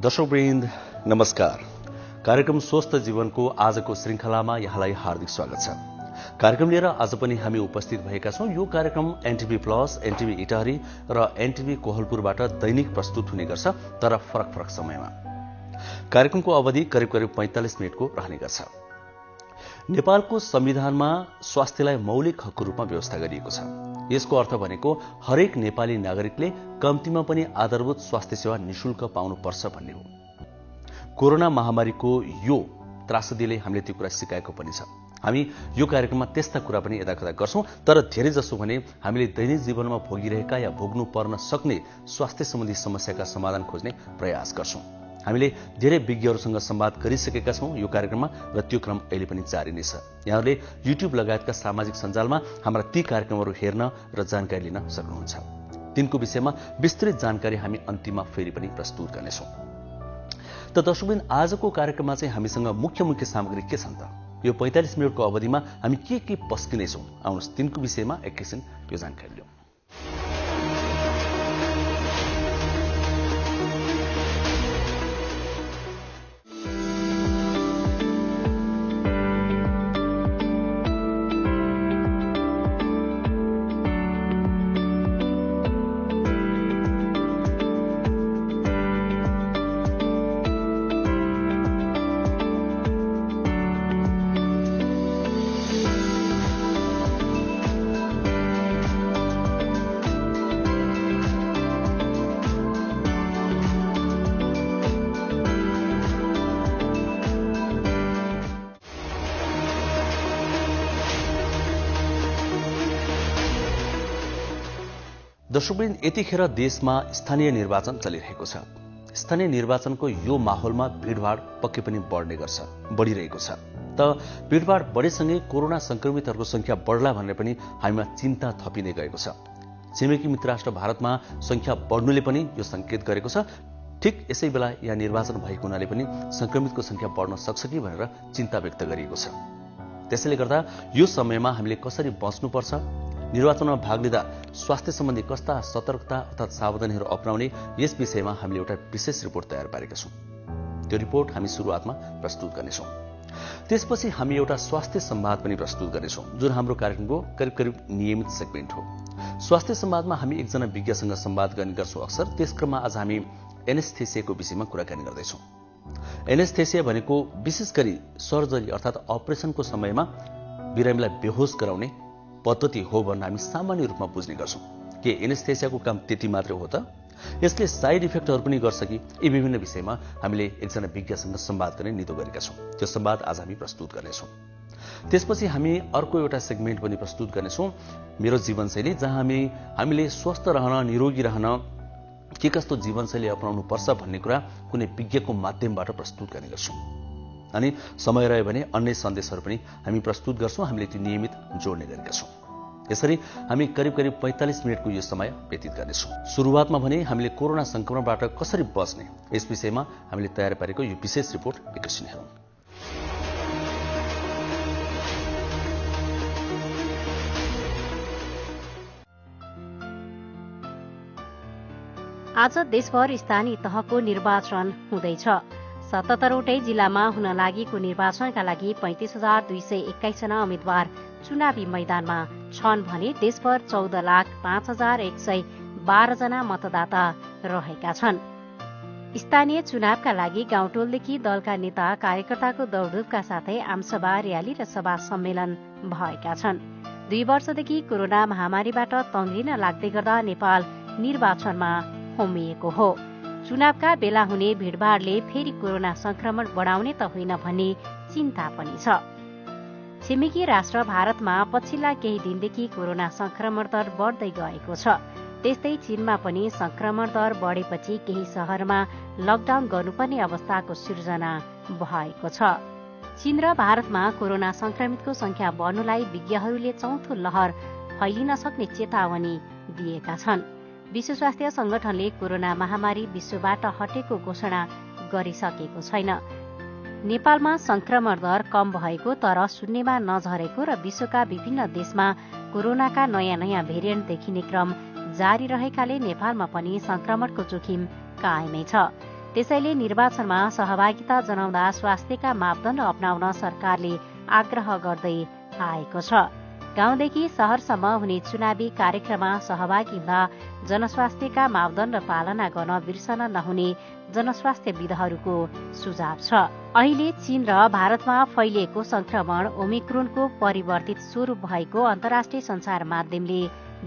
दर्शकवृन्द नमस्कार। कार्यक्रम स्वस्थ जीवनको आजको श्रृंखलामा यहाँलाई हार्दिक स्वागत छ। कार्यक्रम लिएर आज पनि हामी उपस्थित भएका छौं। यो कार्यक्रम एनटीभी प्लस, एनटीभी इटारी र एनटीभी कोहलपुरबाट दैनिक प्रस्तुत हुने गर्छ, तर फरक फरक समयमा। कार्यक्रमको अवधि करिब 45 मिनटको रहने गर्छ। नेपालको संविधानमा स्वास्थ्यलाई मौलिक हकको रूपमा व्यवस्था गरिएको छ। यसको अर्थ भनेको हरेक नेपाली नागरिकले कम्तीमा पनि आधारभूत स्वास्थ्य सेवा निशुल्क पाउनुपर्छ भन्ने हो। कोरोना महामारीको यो त्रासदीले हामीले त्यो कुरा सिकाएको पनि छ। हामी यो कार्यक्रममा त्यस्ता कुरा पनि यदाकदा गर्छौं, तर धेरै जसो भने हामीले दैनिक जीवनमा भोगिरहेका या भोग्नु पर्न सक्ने स्वास्थ्य सम्बन्धी समस्याका समाधान खोज्ने प्रयास गर्छौं। हामीले धेरै विज्ञहरूसँग संवाद गरिसकेका छौं यो कार्यक्रममा, र त्यो क्रम अहिले पनि जारी नै छ। यहाँहरूले युट्युब लगायतका सामाजिक सञ्जालमा हाम्रा ती कार्यक्रमहरू हेर्न र जानकारी लिन सक्नुहुन्छ। तिनको विषयमा विस्तृत जानकारी हामी अन्तिममा फेरि पनि प्रस्तुत गर्नेछौं। त दर्शकवृन्द, आजको कार्यक्रममा चाहिँ हामीसँग मुख्य सामग्री के छन् त? यो 45 मिनटको अवधिमा हामी के पस्किनेछौं? आउनुहोस् तिनको विषयमा एकैछिन यो जानकारी लियौं। दर्शकवृन्द, यतिखेर देशमा स्थानीय निर्वाचन चलिरहेको छ। स्थानीय निर्वाचनको यो माहौलमा भीड़भाड़ पक्कै पनि बढिरहेको छ। त भीड़भाड़ बढेसँगै कोरोना संक्रमितहरूको संख्या बढ्ला भनेर पनि हामीमा चिन्ता थपिँदै गएको छ। छिमेकी मित्र राष्ट्र भारतमा संख्या बढ्नुले पनि यो संकेत गरेको छ। ठिक यसै बेला यहाँ निर्वाचन भएको हुनाले पनि संक्रमितको संख्या बढ्न सक्छ कि भनेर चिन्ता व्यक्त गरिएको छ। त्यसैले गर्दा यो समयमा हामीले कसरी बच्नुपर्छ, निर्वाचनमा भाग लिँदा स्वास्थ्य सम्बन्धी कस्ता सतर्कता अर्थात सावधानीहरू अपनाउने, यस विषयमा हामीले एउटा विशेष रिपोर्ट तयार पारेका छौं। त्यो रिपोर्ट हामी सुरुवातमा प्रस्तुत गर्नेछौं। त्यसपछि हामी एउटा स्वास्थ्य संवाद पनि प्रस्तुत गर्नेछौं, जुन हाम्रो कार्यक्रमको करिब नियमित सेगमेन्ट हो। स्वास्थ्य संवादमा हामी एकजना विज्ञसँग संवाद गर्ने गर्छौं अक्सर। त्यस क्रममा आज हामी एनेस्थेसियाको विषयमा कुराकानी गर्दैछौं। एनेस्थेसिया भनेको विशेष गरी सर्जरी अर्थात अपरेसनको समयमा बिरामीलाई बेहोस गराउने पद्धति हो भन्न हामी सामान्य रूपमा बुझ्ने गर्छौं। के एनेस्थेसियाको काम त्यति मात्र हो त? यसले साइड इफेक्टहरू पनि गर्छ कि? यी विभिन्न विषयमा हामीले एकजना विज्ञसँग संवाद गर्ने निधो गरेका छौं। त्यो संवाद आज हामी प्रस्तुत गर्नेछौं। त्यसपछि हामी अर्को एउटा सेगमेन्ट पनि प्रस्तुत गर्नेछौं, मेरो जीवनशैली, जहाँ हामीले स्वस्थ रहन, निरोगी रहन के कस्तो जीवनशैली अपनाउनु पर्छ भन्ने कुरा कुनै विज्ञको माध्यमबाट प्रस्तुत गर्ने गर्छौं। अनि समय रह्यो भने अन्य सन्देशहरू पनि हामी प्रस्तुत गर्छौं। हामीले त्यो नियमित जोड्ने गरेका छौं। यसरी हामी करिब 45 मिनटको यो समय व्यतीत गर्नेछौं। सुरुवातमा भने हामीले कोरोना संक्रमणबाट कसरी बच्ने, यस विषयमा हामीले तयार पारेको यो विशेष रिपोर्ट एकैछिन हेरौं। आज देशभर स्थानीय तहको निर्वाचन हुँदैछ। 77वटै जिल्लामा हुन लागेको निर्वाचनका लागि 35,221 जना उम्मेद्वार चुनावी मैदानमा छन् भने देशभर 14,05,112 जना मतदाता रहेका छन्। स्थानीय चुनावका लागि गाउँटोलदेखि दलका नेता कार्यकर्ताको दौडधुपका साथै आमसभा, र्याली र सभा सम्मेलन भएका छन्। 2 वर्षदेखि कोरोना महामारीबाट तङ्ग्रिन लाग्दै गर्दा नेपाल निर्वाचनमा होमिएको हो। चुनावका बेला हुने भीड़भाड़ले फेरि कोरोना संक्रमण बढाउने त होइन भन्ने चिन्ता पनि छ। छिमेकी राष्ट्र भारतमा पछिल्ला केही दिनदेखि कोरोना संक्रमण दर बढ्दै गएको छ। त्यस्तै चीनमा पनि संक्रमण दर बढेपछि केही शहरमा लकडाउन गर्नुपर्ने अवस्थाको सिर्जना भएको छ। चीन र भारतमा कोरोना संक्रमितको संख्या बढ्नुलाई विज्ञहरूले चौथो लहर फैलिन सक्ने चेतावनी दिएका छन्। विश्व स्वास्थ्य संगठनले कोरोना महामारी विश्वबाट हटेको घोषणा गरिसकेको छैन। नेपालमा संक्रमण दर कम भएको तर शून्यमा नझरेको र विश्वका विभिन्न देशमा कोरोनाका नयाँ भेरिएन्ट देखिने क्रम जारी रहेकाले नेपालमा पनि संक्रमणको जोखिम कायमै छ। त्यसैले निर्वाचनमा सहभागिता जनाउँदा स्वास्थ्यका मापदण्ड अपनाउन सरकारले आग्रह गर्दै आएको छ। गाउँदेखि शहरसम्म हुने चुनावी कार्यक्रममा सहभागी हुँदा जनस्वास्थ्यका मापदण्ड पालना गर्न बिर्सन नहुने जनस्वास्थ्यविदहरूको सुझाव छ। अहिले चीन र भारतमा फैलिएको संक्रमण ओमिक्रोनको परिवर्तित स्वरूप भएको अन्तर्राष्ट्रिय सञ्चार माध्यमले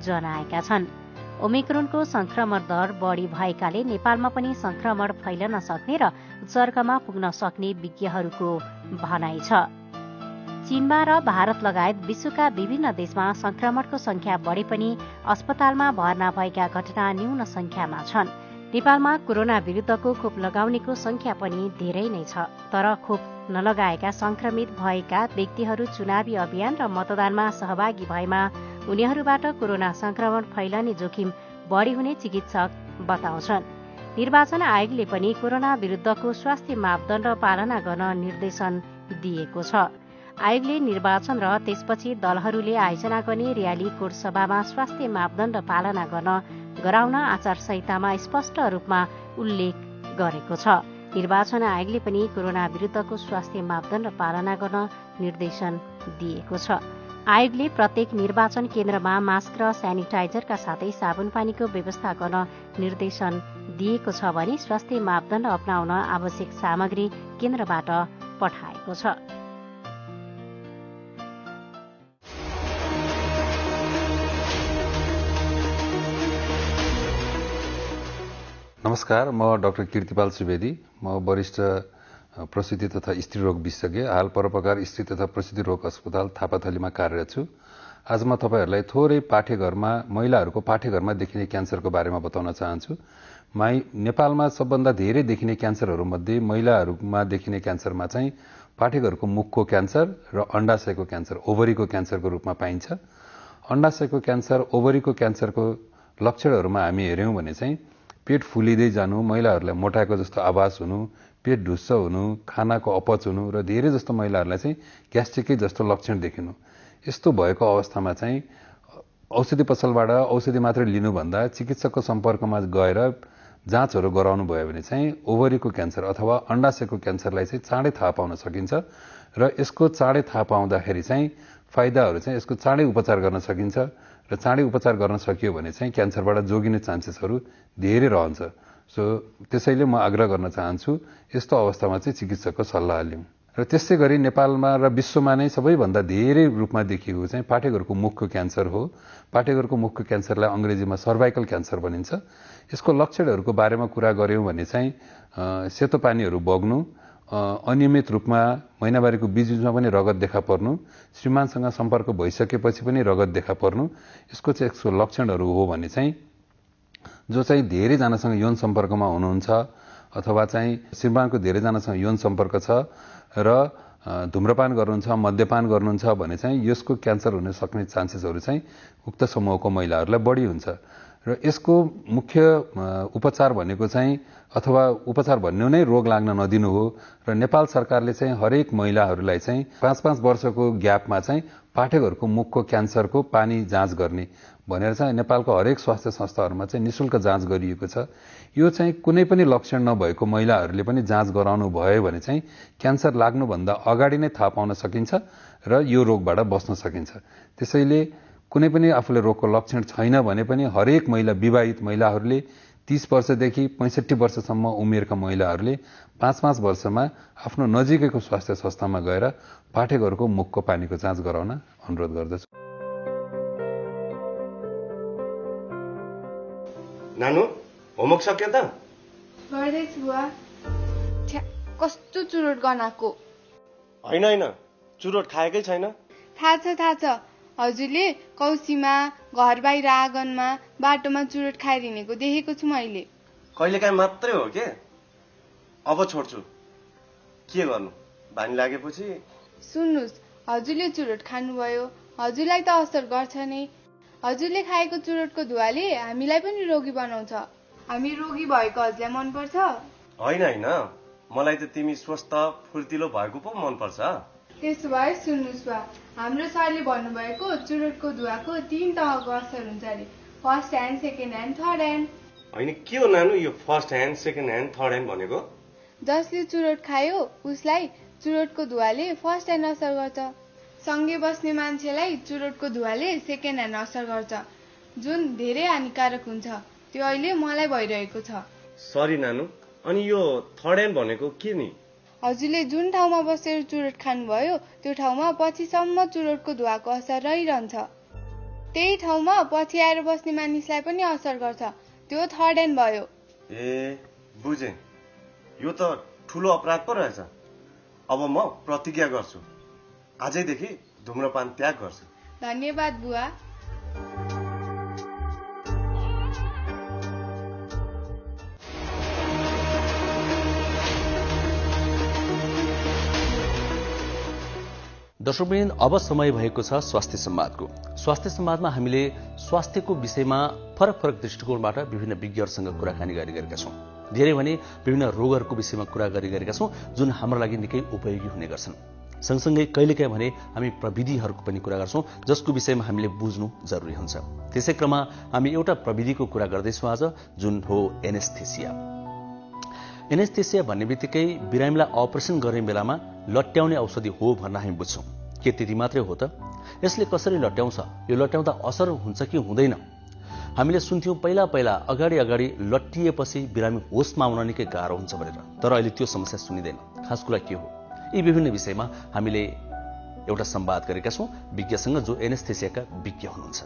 जनाएका छन्। ओमिक्रोनको संक्रमण दर बढी भएकाले नेपालमा पनि संक्रमण फैलन सक्ने र चर्कमा पुग्न सक्ने विज्ञहरूको भनाइ छ। चीनमा र भारत लगायत विश्वका विभिन्न देशमा संक्रमणको संख्या बढे पनि अस्पतालमा भर्ना भएका घटना न्यून संख्यामा छन्। नेपालमा कोरोना विरुद्धको खोप लगाउनेको संख्या पनि धेरै नै छ। तर खोप नलगाएका संक्रमित भएका व्यक्तिहरू चुनावी अभियान र मतदानमा सहभागी भएमा उनीहरूबाट कोरोना संक्रमण फैलने जोखिम बढी हुने चिकित्सक बताउँछन्। निर्वाचन आयोगले पनि कोरोना विरुद्धको स्वास्थ्य मापदण्ड पालना गर्न निर्देशन दिएको छ। आयोगले निर्वाचन र त्यसपछि दलहरूले आयोजना गर्ने र्याली कोड सभामा स्वास्थ्य मापदण्ड पालना गर्न गराउन आचार संहितामा स्पष्ट रूपमा उल्लेख गरेको छ। निर्वाचन आयोगले पनि कोरोना विरुद्धको स्वास्थ्य मापदण्ड पालना गर्न निर्देशन दिएको छ। आयोगले प्रत्येक निर्वाचन केन्द्रमा मास्क र सेनिटाइजरका साथै साबुन पानीको व्यवस्था गर्न निर्देशन दिएको छ भने स्वास्थ्य मापदण्ड अपनाउन आवश्यक सामग्री केन्द्रबाट पठाएको छ। नमस्कार, म डाक्टर कीर्तिपाल सुवेदी। म वरिष्ठ प्रसुति तथा स्त्री रोग विशेषज्ञ, हाल परोपकार स्त्री तथा प्रसुति रोग अस्पताल थापाथलीमा कार्यरत छु। आज म तपाईहरुलाई थोरै पाठेघरमा महिलाहरूको पाठेघरमा देखिने क्यान्सरको बारेमा बताउन चाहन्छु। नेपालमा सबभन्दा धेरै देखिने क्यान्सरहरूमध्ये महिलाहरूमा देखिने क्यान्सरमा चाहिँ पाठेघरको मुखको क्यान्सर र अण्डाशयको क्यान्सर, ओभरीको क्यान्सरको रूपमा पाइन्छ। अण्डाशयको क्यान्सर, ओभरीको क्यान्सरको लक्षणहरूमा हामी हेर्यौं भने चाहिँ पेट फुलिँदै जानु, महिलाहरूलाई मोटाएको जस्तो आभास हुनु, पेट ढुस्स हुनु, खानाको अपच हुनु र धेरै जस्तो महिलाहरूलाई चाहिँ ग्यास्ट्रिकै जस्तो लक्षण देखिनु। यस्तो भएको अवस्थामा चाहिँ औषधि पसलबाट औषधि मात्र लिनुभन्दा चिकित्सकको सम्पर्कमा गएर जाँचहरू गराउनु भयो भने चाहिँ ओभरीको क्यान्सर अथवा अण्डाशयको क्यान्सरलाई चाहिँ चाँडै थाहा पाउन सकिन्छ र यसको चाँडै थाहा पाउँदाखेरि चाहिँ फाइदाहरू चाहिँ यसको चाँडै उपचार गर्न सकिन्छ र चाँडै उपचार गर्न सकियो भने चाहिँ क्यान्सरबाट जोगिने चान्सेसहरू धेरै रहन्छ। सो त्यसैले म आग्रह गर्न चाहन्छु यस्तो अवस्थामा चाहिँ चिकित्सकको सल्लाह लिउँ। र त्यसै गरी नेपालमा र विश्वमा नै सबैभन्दा धेरै रूपमा देखिएको चाहिँ पाठेघरको मुखको क्यान्सर हो। पाठेघरको मुखको क्यान्सरलाई अंग्रेजीमा सर्भाइकल क्यान्सर भनिन्छ। यसको लक्षणहरूको बारेमा कुरा गर्यौं भने चाहिँ सेतो पानीहरू बग्नु, अनियमित रूपमा महिनावारीको बीचमा पनि रगत देखा पर्नु, श्रीमानसँग सम्पर्क भइसकेपछि पनि रगत देखा पर्नु, यसको चाहिँ यसको लक्षणहरू हो भने चाहिँ जो चाहिँ धेरैजनासँग यौन सम्पर्कमा हुनुहुन्छ अथवा चाहिँ श्रीमानको धेरैजनासँग यौन सम्पर्क छ र धुम्रपान गर्नुहुन्छ, मद्यपान गर्नुहुन्छ भने चाहिँ यसको क्यान्सर हुन सक्ने चान्सेसहरू चाहिँ उक्त समूहको महिलाहरूलाई बढी हुन्छ। र यसको मुख्य उपचार भनेको चाहिँ अथवा उपचार भन्नु नै रोग लाग्न नदिनु हो र नेपाल सरकारले चाहिँ हरेक महिलाहरूलाई चाहिँ 5-5 वर्षको ग्यापमा चाहिँ पाठेघरको मुखको क्यान्सरको पानी जाँच गर्ने भनेर चाहिँ नेपालको हरेक स्वास्थ्य संस्थाहरूमा चाहिँ निशुल्क जाँच गरिएको छ। यो चाहिँ कुनै पनि लक्षण नभएको महिलाहरूले पनि जाँच गराउनु भयो भने चाहिँ क्यान्सर लाग्नुभन्दा अगाडि नै थाहा पाउन सकिन्छ र यो रोगबाट बच्न सकिन्छ। त्यसैले कुनै पनि आफूले रोगको लक्षण छैन भने पनि हरेक महिला, विवाहित महिलाहरूले 30 वर्षदेखि 65 वर्षसम्म उमेरका महिलाहरूले 5-5 वर्षमा आफ्नो नजिकैको स्वास्थ्य संस्थामा गएर पाठेघरको मुखको पानीको जाँच गराउन अनुरोध गर्दछु। नानु, होमवर्क सक्यो त? गर्दैछु बुवा। कस्तो चुरोट गनाको? होइन, चुरोट खाएकै छैन। थाहा छ। हजुरले कौसीमा, घर बाहिर आँगनमा, बाटोमा चुरोट खाएर हिँडेको देखेको छु मैले। कहिलेकाहीँ मात्रै हो के? अब छोड्छु। के गर्नु, बानी लागेपछि। सुन्नुहोस्, हजुरले चुरोट खानुभयो, हजुरलाई त असर गर्छ नै। हजुरले खाएको चुरोटको धुवाले हामीलाई पनि रोगी बनाउँछ। हामी रोगी भएको हजुरलाई मनपर्छ? होइन, मलाई त तिमी स्वस्थ फुर्तिलो भएको पो मनपर्छ। त्यसो भए सुन्नुहोस् बा, हाम्रो सरले भन्नुभएको चुरोटको धुवाको 3 तहको असर हुन्छ अरे। First hand, second hand, third hand. होइन के हो नानु यो first hand second hand third hand भनेको? जसले चुरोट खायो उसलाई चुरोटको धुवाले फर्स्ट ह्यान्ड असर गर्छ। सँगै बस्ने मान्छेलाई चुरोटको धुवाले सेकेन्ड ह्यान्ड असर गर्छ, जुन धेरै हानिकारक हुन्छ। त्यो अहिले मलाई भइरहेको छ। सरी नानु, अनि यो थर्ड ह्यान्ड भनेको के नि? हजुरले जुन ठाउँमा बसेर चुरोट खानुभयो त्यो ठाउँमा पछिसम्म चुरोटको धुवाको असर रहिरहन्छ। त्यही ठाउँमा पछि आएर बस्ने मानिसलाई पनि असर गर्छ, त्यो थर्ड ह्यान्ड भयो। ए बुझेँ, यो त ठुलो अपराध पो रहेछ। अब म प्रतिज्ञा गर्छु, आजैदेखि धुम्रपान त्याग गर्छु। धन्यवाद बुवा। दर्शकवृन्द, अब समय भएको छ स्वास्थ्य संवादको। स्वास्थ्य संवादमा हामीले स्वास्थ्यको विषयमा फरक फरक दृष्टिकोणबाट विभिन्न विज्ञहरूसँग कुराकानी गरिरहेका छौं। धेरै भने विभिन्न रोगहरूको विषयमा कुरा गरिरहेका छौं, जुन हाम्रो लागि निकै उपयोगी हुने गर्छन्। सँगसँगै कहिलेकाहीँ भने हामी प्रविधिहरूको पनि कुरा गर्छौं, जसको विषयमा हामीले बुझ्नु जरुरी हुन्छ। त्यसै क्रममा हामी एउटा प्रविधिको कुरा गर्दैछौँ आज, जुन हो एनेस्थेसिया। एनेस्थेसिया भन्ने बित्तिकै बिरामीलाई अपरेसन गर्ने बेलामा लट्याउने औषधि हो भन्न हामी बुझ्छौं। के त्यति मात्रै हो त? यसले कसरी लट्याउँछ? यो लट्याउँदा असर हुन्छ कि हुँदैन? हामीले सुन्थ्यौं पहिला अगाडि लट्टिएपछि बिरामी होसमा आउन निकै गाह्रो हुन्छ भनेर, तर अहिले त्यो समस्या सुनिँदैन। खास कुरा के हो? यी विभिन्न विषयमा हामीले एउटा संवाद गरेका छौं विज्ञसँग, जो एनेस्थेसियाका विज्ञ हुनुहुन्छ।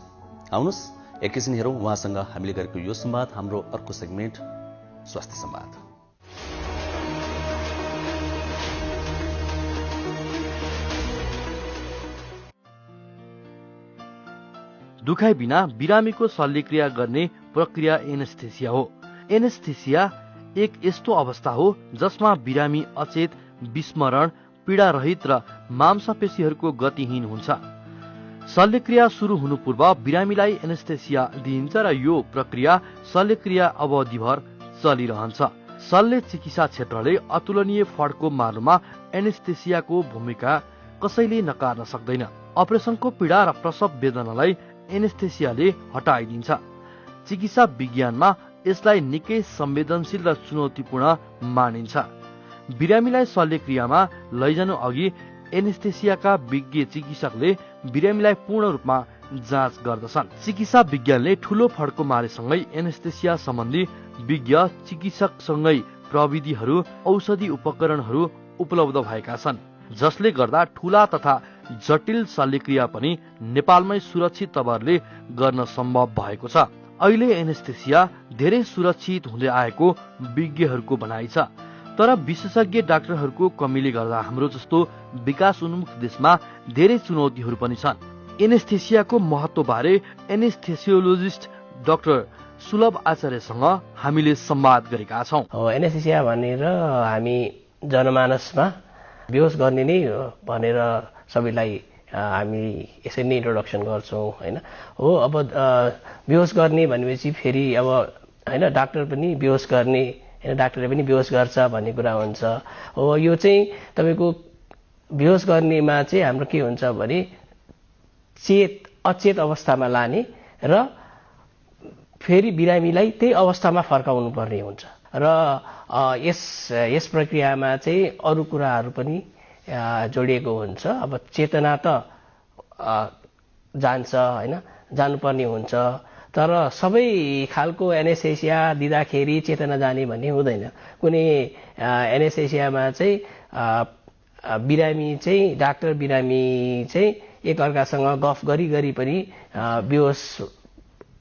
आउनुहोस् एकैछिन हेरौं उहाँसँग हामीले गरेको यो संवाद, हाम्रो अर्को सेगमेन्ट स्वास्थ्य संवाद। दुखाइ बिना बिरामीको शल्यक्रिया गर्ने प्रक्रिया एनेस्थेसिया हो। एनेस्थेसिया एक यस्तो अवस्था हो जसमा बिरामी अचेत, विस्मरण, पीडा रहित र मांसपेशीहरूको गतिहीन हुन्छ। शल्यक्रिया सुरु हुनु पूर्व बिरामीलाई एनेस्थेसिया दिइन्छ र यो प्रक्रिया शल्यक्रिया अवधिभर चलिरहन्छ। शल्य चिकित्सा क्षेत्रले अतुलनीय फड्को मार्नुमा एनेस्थेसियाको भूमिका कसैले नकार्न सक्दैन। अपरेसनको पीडा र प्रसव वेदनालाई एनेस्थेसियाले हटाइदिन्छ। चिकित्सा विज्ञानमा यसलाई निकै संवेदनशील र चुनौतीपूर्ण मानिन्छ। बिरामीलाई शल्यक्रियामा लैजानु अघि एनेस्थेसियाका विज्ञ चिकित्सकले बिरामीलाई पूर्ण रूपमा जाँच गर्दछन्। चिकित्सा विज्ञानले ठूलो फड्को मारेसँगै एनेस्थेसिया सम्बन्धी विज्ञ चिकित्सकसँगै प्रविधिहरू, औषधि उपकरणहरू उपलब्ध भएका छन्, जसले गर्दा ठूला तथा जटिल शल्यक्रिया पनि नेपालमै सुरक्षित तवरले गर्न सम्भव भएको छ। अहिले एनेस्थेसिया धेरै सुरक्षित हुँदै आएको विज्ञहरूको भनाइ छ, तर विशेषज्ञ डाक्टरहरूको कमीले गर्दा हाम्रो जस्तो विकास उन्मुख देशमा धेरै चुनौतीहरू पनि छन्। एनेस्थेसियाको महत्त्वबारे एनेस्थेसियोलोजिस्ट डाक्टर सुलभ आचार्यसँग हामीले संवाद गरेका छौं। एनेस्थेसिया भनेर हामी जनमानसमा बेहोस गर्ने नै भनेर सबैलाई हामी यसरी नै इन्ट्रोडक्सन गर्छौं हैन। हो, अब बेहोस गर्ने भनेपछि फेरि अब हैन डाक्टर पनि बेहोस गर्ने, हैन डाक्टरले पनि बेहोस गर्छ भन्ने कुरा हुन्छ। हो, यो चाहिँ तपाईको बेहोस गर्नेमा चाहिँ हाम्रो के हुन्छ भने अचेत अवस्थामा लाने र फेरि बिरामीलाई त्यही अवस्थामा फर्काउनु पर्ने हुन्छ। र यस प्रक्रियामा चाहिँ अरू कुराहरू पनि जोडिएको हुन्छ। अब चेतना त जान्छ हैन, जानुपर्ने हुन्छ, तर सबै खालको एनेस्थेसिया दिँदाखेरि चेतना जाने भन्ने हुँदैन। कुनै एनेस्थेसियामा चाहिँ बिरामी चाहिँ डाक्टर बिरामी चाहिँ एकअर्कासँग गफ गरी पनि बेहोस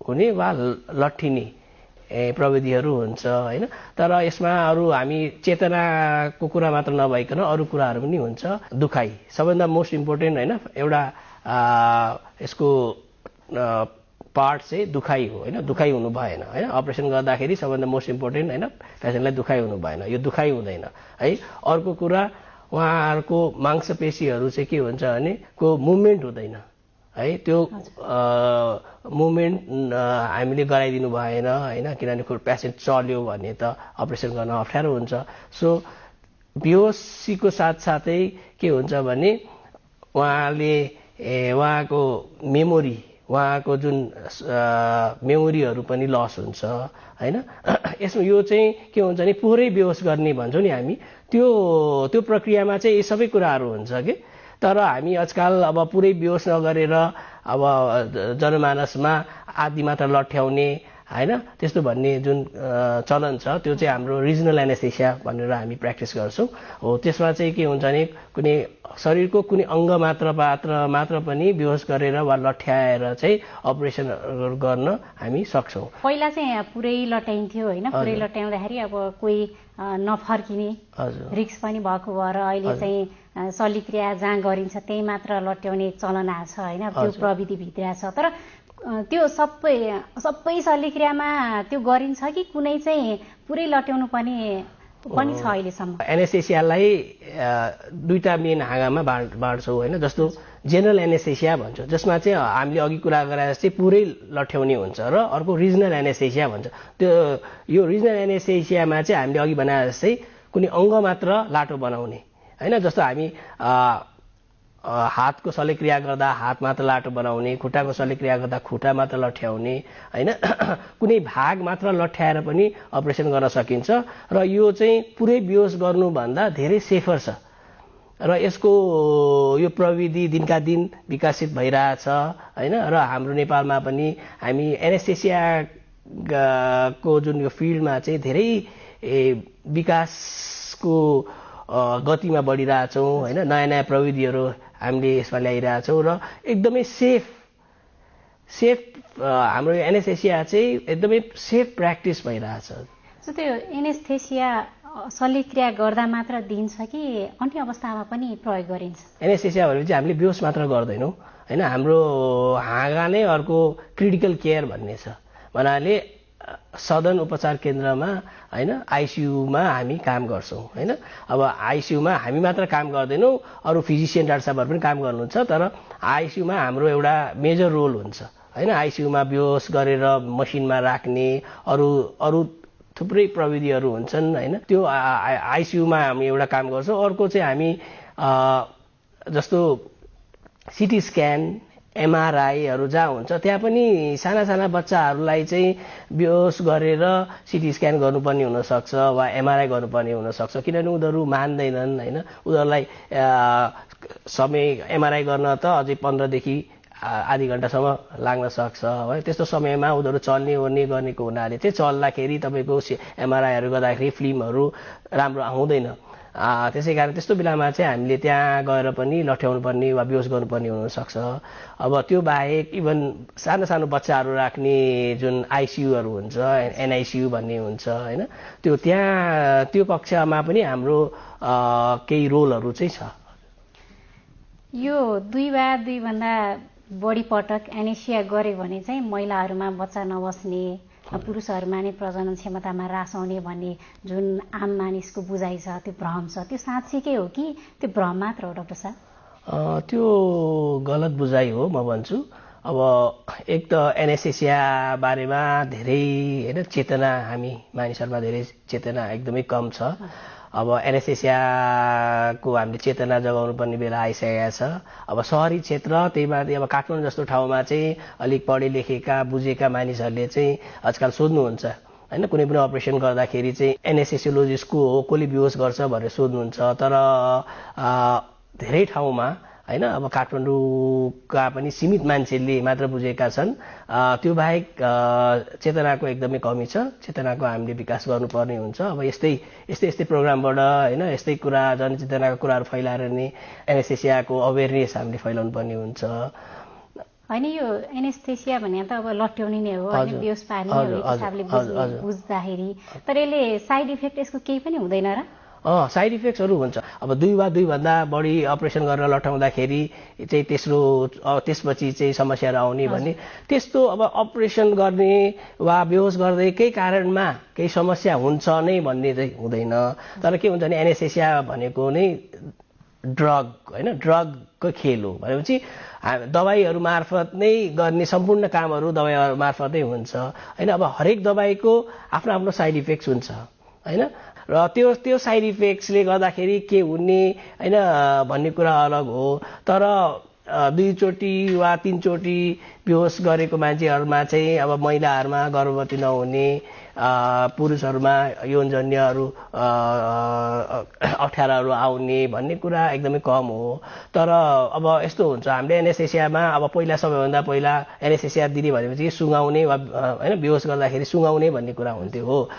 हुने वा लट्ठिने प्रविधिहरू हुन्छ हैन। तर यसमा अरू हामी चेतनाको कुरा मात्र नभइकन अरू कुराहरू पनि हुन्छ। दुखाइ सबैभन्दा मोस्ट इम्पोर्टेन्ट हैन, एउटा यसको पार्ट चाहिँ दुखाइ हो हैन। दुखाइ हुनु भएन हैन। अपरेसन गर्दाखेरि सबैभन्दा मोस्ट इम्पोर्टेन्ट हैन, पेसेन्टलाई दुखाइ हुनु भएन, यो दुखाइ हुँदैन है। अर्को कुरा उहाँहरूको मांसपेशीहरू चाहिँ के हुन्छ भने को मुभमेन्ट हुँदैन है। त्यो मुभमेन्ट हामीले गराइदिनु भएन हैन, किनभने पेसेन्ट चल्यो भने त अपरेसन गर्न अप्ठ्यारो हुन्छ। सो बेहोसीको साथसाथै के हुन्छ भने उहाँको मेमोरी, उहाँको जुन मेमोरीहरू पनि लस हुन्छ होइन। यसमा यो चाहिँ के हुन्छ नि पोहोरै बेहोस गर्ने भन्छौँ नि हामी, त्यो प्रक्रियामा चाहिँ यी सबै कुराहरू हुन्छ कि। तर हामी आजकल अब पुरै बेहोस नगरेर अब जनमानसमा आदि मात्र लट्याउने होइन त्यस्तो भन्ने जुन चलन छ त्यो चाहिँ हाम्रो रिजनल एनेस्थेसिया भनेर हामी प्र्याक्टिस गर्छौँ। हो त्यसमा चाहिँ के हुन्छ नि कुनै शरीरको कुनै अङ्ग मात्र पनि बेहोस गरेर वा लट्याएर चाहिँ अपरेसन गर्न हामी सक्छौँ। पहिला चाहिँ पुरै लट्याइन्थ्यो होइन, पुरै लट्याउँदाखेरि अब कोही नफर्किने रिक्स पनि भएको भएर अहिले चाहिँ शल्यक्रिया जहाँ गरिन्छ त्यही मात्र लट्याउने चलन आएको छ होइन, त्यो प्रविधि भित्र छ। तर त्यो सबै शल्यक्रियामा त्यो गरिन्छ कि कुनै चाहिँ पुरै लट्याउनु पनि छ अहिलेसम्म? एनेस्थेसियालाई दुईटा मेन हाँगामा बाँड्छौँ होइन। जस्तो जेनरल एनेस्थेसिया भन्छ जसमा चाहिँ हामीले अघि कुरा गरे जस्तै पुरै लट्याउने हुन्छ, र अर्को रिजनल एनेस्थेसिया भन्छ। त्यो यो रिजनल एनेस्थेसियामा चाहिँ हामीले अघि बनाए जस्तै कुनै अङ्ग मात्र लाटो बनाउने होइन। जस्तो हामी हातको शल्यक्रिया गर्दा हात मात्र लाटो बनाउने, खुट्टाको शल्यक्रिया गर्दा खुट्टा मात्र लट्याउने होइन। कुनै भाग मात्र लट्याएर पनि अपरेसन गर्न सकिन्छ र यो चाहिँ पुरै बेहोस गर्नुभन्दा धेरै सेफर छ र यसको यो प्रविधि दिनका दिन विकसित भइरहेछ होइन। र हाम्रो नेपालमा पनि हामी एनेस्थेसियाको जुन यो फिल्डमा चाहिँ धेरै विकासको गतिमा बढिरहेछौँ होइन। नयाँ नयाँ प्रविधिहरू हामीले यसमा ल्याइरहेछौँ र एकदमै सेफ हाम्रो एनेस्थेसिया चाहिँ एकदमै सेफ प्र्याक्टिस भइरहेछ। त्यो एनेस्थेसिया शल्यक्रिया गर्दा मात्र दिन्छ कि अन्य अवस्थामा पनि प्रयोग गरिन्छ? एनेस्थेसिया भनेपछि हामीले बेहोस मात्र गर्दैनौँ होइन। हाम्रो हाँगा नै अर्को क्रिटिकल केयर भन्ने छ भन्नाले सदन उपचार केन्द्रमा होइन आइसियुमा हामी काम गर्छौँ होइन। अब आइसियुमा हामी मात्र काम गर्दैनौँ, अरू फिजिसियन डाक्टर साहबहरू पनि काम गर्नुहुन्छ, तर आइसियुमा हाम्रो एउटा मेजर रोल हुन्छ होइन। आइसियुमा बेहोस गरेर मसिनमा राख्ने अरू थुप्रै प्रविधिहरू हुन्छन् होइन। त्यो आइसियुमा हामी एउटा काम गर्छौँ। अर्को चाहिँ हामी जस्तो सिटी स्क्यान एमआरआईहरू जहाँ हुन्छ त्यहाँ पनि साना बच्चाहरूलाई चाहिँ बेहोस गरेर सिटी स्क्यान गर्नुपर्ने हुनसक्छ वा एमआरआई गर्नुपर्ने हुनसक्छ, किनभने उनीहरू मान्दैनन् होइन। उनीहरूलाई समय एमआरआई गर्न त अझै 15देखि आधी घन्टासम्म लाग्न सक्छ है। त्यस्तो समयमा उनीहरू चल्ने ओर्ने गर्नेको हुनाले चाहिँ चल्दाखेरि तपाईँको एमआरआईहरू गर्दाखेरि फिल्महरू राम्रो आउँदैन। त्यसै कारण त्यस्तो बेलामा चाहिँ हामीले त्यहाँ गएर पनि लट्याउनु पर्ने वा बेहोस गर्नुपर्ने हुनसक्छ। अब त्यो बाहेक इभन सानो बच्चाहरू राख्ने जुन आइसियुहरू हुन्छ एनआइसियु भन्ने हुन्छ होइन, त्यो कक्षामा पनि हाम्रो केही रोलहरू चाहिँ छ। यो 2 वा 2 भन्दा बढी पटक एनेस्थेसिया गरे भने चाहिँ महिलाहरूमा बच्चा नबस्ने, पुरुषहरूमा नै प्रजनन क्षमतामा ह्रास आउने भन्ने जुन आम मानिसको बुझाइ छ, त्यो भ्रम छ, त्यो साँच्चीकै हो कि त्यो भ्रम मात्र हो डाक्टर साहब? त्यो गलत बुझाइ हो म भन्छु। अब एक त एनेस्थेसिया बारेमा धेरै होइन चेतना हामी मानिसहरूमा धेरै चेतना एकदमै कम छ। अब एनेस्थेसियाको हामीले चेतना जगाउनु पर्ने बेला आइसकेको छ। अब सहरी क्षेत्र त्यही माथि अब काठमाडौँ जस्तो ठाउँमा चाहिँ अलिक पढे लेखेका बुझेका मानिसहरूले चाहिँ आजकल सोध्नुहुन्छ होइन, कुनै पनि अपरेसन गर्दाखेरि चाहिँ एनेस्थेसियोलोजिस्ट को हो, कसले बेहोस गर्छ भनेर सोध्नुहुन्छ। तर धेरै ठाउँमा होइन अब काठमाडौँका पनि सीमित मान्छेले मात्र बुझेका छन्। त्यो बाहेक चेतनाको एकदमै कमी छ। चेतनाको हामीले विकास गर्नुपर्ने हुन्छ। अब यस्तै प्रोग्रामबाट होइन यस्तै कुरा जनचेतनाको कुराहरू फैलाएर नै एनेस्थेसियाको अवेरनेस हामीले फैलाउनु पर्ने हुन्छ होइन। यो एनेस्थेसिया भने त अब लट्याउने नै हो होइन, बेहोस पार्ने हो हिसाबले बुझ्दाखेरि। तर यसले साइड इफेक्ट यसको केही पनि हुँदैन र? साइड इफेक्ट्सहरू हुन्छ। अब 2 वा 2 भन्दा बढी अपरेसन गरेर लट्याउँदाखेरि चाहिँ त्यसपछि चाहिँ समस्याहरू आउने भन्ने त्यस्तो अब अपरेसन गर्ने वा बेहोस गर्दै केही कारणमा केही समस्या हुन्छ नै भन्ने चाहिँ हुँदैन। तर के हुन्छ भने एनेस्थेसिया भनेको नै ड्रग होइन, ड्रगको खेल हो भनेपछि दबाईहरू मार्फत नै गर्ने सम्पूर्ण कामहरू दबाईहरू मार्फतै हुन्छ होइन। अब हरेक दबाईको आफ्नो साइड इफेक्ट्स हुन्छ होइन, र त्यो साइड इफेक्ट्सले गर्दाखेरि के हुने होइन भन्ने कुरा अलग हो। तर 2चोटि वा 3चोटि बेहोस गरेको मान्छेहरूमा चाहिँ अब महिलाहरूमा गर्भवती नहुने, पुरुषहरूमा यौनजन्यहरू अप्ठ्याराहरू आउने भन्ने कुरा एकदमै कम हो। तर अब यस्तो हुन्छ, हामीले एनेस्थेसियामा अब पहिला सबैभन्दा पहिला एनेस्थेसिया दिने भनेपछि सुँगाउने वा होइन बेहोस गर्दाखेरि सुँगाउने भन्ने कुरा हुन्थ्यो हो।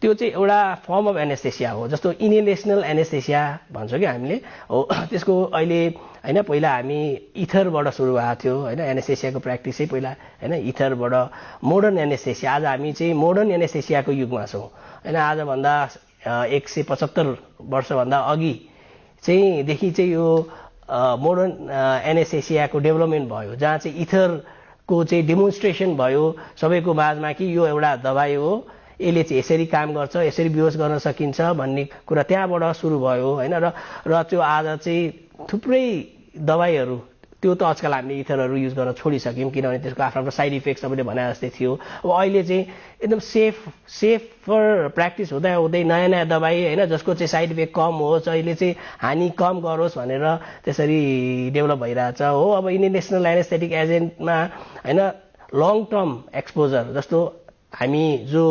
त्यो चाहिँ एउटा फर्म अफ एनेस्थेसिया हो, जस्तो इनहेलेसनल एनेस्थेसिया भन्छौँ कि हामीले हो। त्यसको अहिले होइन पहिला हामी इथरबाट सुरु भएको थियो होइन, एनेस्थेसियाको प्र्याक्टिसै पहिला होइन इथरबाट मोडर्न एनेस्थेसिया। आज हामी चाहिँ मोडर्न एनेस्थेसियाको युगमा छौँ होइन। आजभन्दा 175 वर्षभन्दा अघि चाहिँ देखि चाहिँ यो मोडर्न एनेस्थेसियाको डेभलपमेन्ट भयो, जहाँ चाहिँ इथरको चाहिँ डेमोन्स्ट्रेसन भयो सबैको माझमा कि यो एउटा दबाई हो, यसले चाहिँ यसरी काम गर्छ, यसरी बेहोस गर्न सकिन्छ भन्ने कुरा त्यहाँबाट सुरु भयो होइन। र त्यो आज चाहिँ थुप्रै दबाईहरू, त्यो त आजकल हामीले इथरहरू युज गर्न छोडिसक्यौँ, किनभने त्यसको आफ्नो आफ्नो साइड इफेक्ट सबैले भने जस्तै थियो। अब अहिले चाहिँ एकदम सेफर प्र्याक्टिस हुँदै हुँदै नयाँ नयाँ दबाई होइन, जसको चाहिँ साइड इफेक्ट कम होस्, अहिले चाहिँ हानि कम गरोस् भनेर त्यसरी डेभलप भइरहेछ हो। अब इन्टरनेसनल एनेस्थेटिक एजेन्टमा होइन लङ टर्म एक्सपोजर, जस्तो हामी जो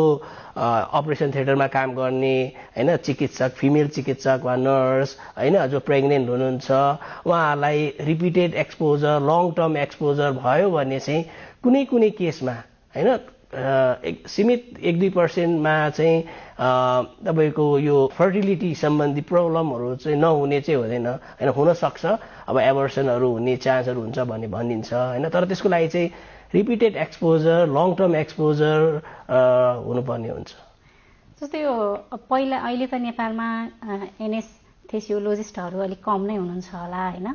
अपरेसन थिएटरमा काम गर्ने होइन चिकित्सक, फिमेल चिकित्सक वा नर्स होइन जो प्रेग्नेन्ट हुनुहुन्छ, उहाँहरूलाई repeated exposure, long term exposure भयो भने चाहिँ कुनै कुनै केसमा होइन सीमित 1-2% चाहिँ तपाईँको यो फर्टिलिटी सम्बन्धी प्रब्लमहरू चाहिँ नहुने चाहिँ हुँदैन होइन, हुनसक्छ अब एबर्सनहरू हुने चान्सहरू हुन्छ भन्ने भनिन्छ होइन। तर त्यसको लागि चाहिँ repeated exposure, long term exposure हुनुपर्ने हुन्छ। जस्तै यो पहिला अहिले त नेपालमा एनेस्थेसियोलोजिस्टहरू अलिक कम नै हुनुहुन्छ होला होइन,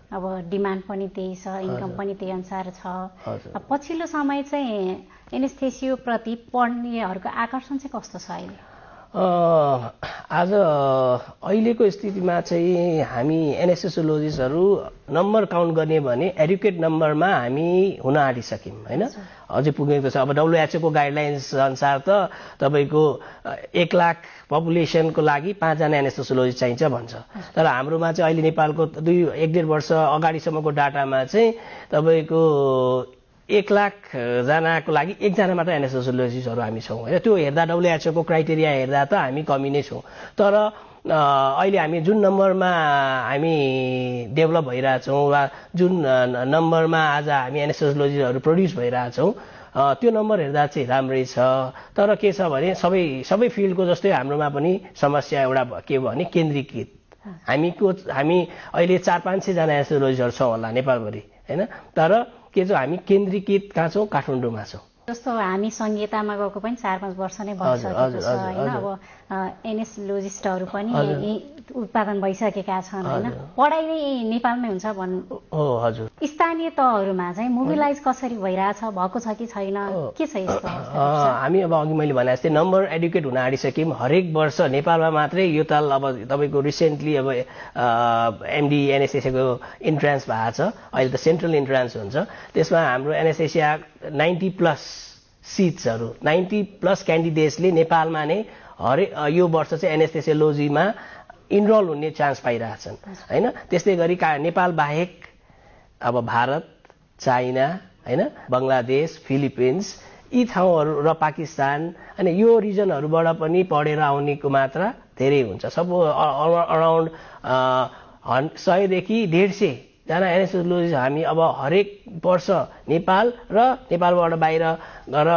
अब डिमान्ड पनि त्यही छ, इन्कम पनि त्यही अनुसार छ। पछिल्लो समय चाहिँ एनेस्थेसियोप्रति पढ्नेहरूको आकर्षण चाहिँ कस्तो छ अहिले? आज अहिलेको स्थितिमा चाहिँ हामी एनेस्थेसियोलोजिस्टहरू नम्बर काउन्ट गर्ने भने एडुकेट नम्बरमा हामी हुन आँटिसक्यौँ होइन, अझै पुगेको छ। अब WHO को गाइडलाइन्स अनुसार त तपाईँको 1 लाख पपुलेसनको लागि 5 जना एनेस्थेसियोलोजिस्ट चाहिन्छ भन्छ। तर हाम्रोमा चाहिँ अहिले नेपालको 1-1.5 वर्ष अगाडिसम्मको डाटामा चाहिँ तपाईँको 1 लाख जनाको लागि 1 जना मात्र एनेस्थेसियोलोजिस्टहरू हामी छौँ होइन। त्यो हेर्दा WHO को क्राइटेरिया हेर्दा त हामी कमी नै छौँ। तर अहिले हामी जुन नम्बरमा हामी डेभलप भइरहेछौँ वा जुन नम्बरमा आज हामी एनेस्थेसियोलोजिस्टहरू प्रड्युस भइरहेछौँ, त्यो नम्बर हेर्दा चाहिँ राम्रै छ। तर के छ भने सबै फिल्डको जस्तै हाम्रोमा पनि समस्या एउटा के भने केन्द्रीकृत। हामी अहिले 400-500 जना एनेस्थेसियोलोजिस्टहरू छौँ होला नेपालभरि होइन। तर के छ हामी केन्द्रीकृत कहाँ छौँ? काठमाडौँमा छौँ। जस्तो हामी संहितामा गएको पनि 4-5 वर्ष नै भइसकेको छ होइन। अब एनेस्थेसियोलोजिस्टहरू पनि उत्पादन भइसकेका छन् होइन। पढाइ नै नेपालमै हुन्छ हो हजुर। स्थानीय तहहरूमा चाहिँ मोबिलाइज कसरी भइरहेछ, भएको छ कि छैन, के छ यस्तो? हामी अब अघि मैले भने जस्तै नम्बर एडुकेट हुन आँटिसक्यौँ। हरेक वर्ष नेपालमा मात्रै यो ताल अब तपाईँको रिसेन्टली अब MD एनेस्थेसियाको इन्ट्रान्स भएको छ, अहिले त सेन्ट्रल इन्ट्रान्स हुन्छ। त्यसमा हाम्रो एनेस्थेसिया 90+ सिट्सहरू 90+ क्यान्डिडेट्सले नेपालमा नै यो वर्ष चाहिँ एनेस्थेसियोलोजीमा इनरोल हुने चान्स पाइरहेछन् होइन। त्यस्तै गरी नेपाल बाहेक अब भारत, चाइना होइन, बङ्गलादेश, फिलिपिन्स यी ठाउँहरू र पाकिस्तान होइन, यो रिजनहरूबाट पनि पढेर आउनेको मात्रा धेरै हुन्छ। सब अराउन्ड 100 देखि 150 जना एनेस्थेसियोलोजिस्ट हामी अब हरेक वर्ष नेपाल र नेपालबाट बाहिर गएर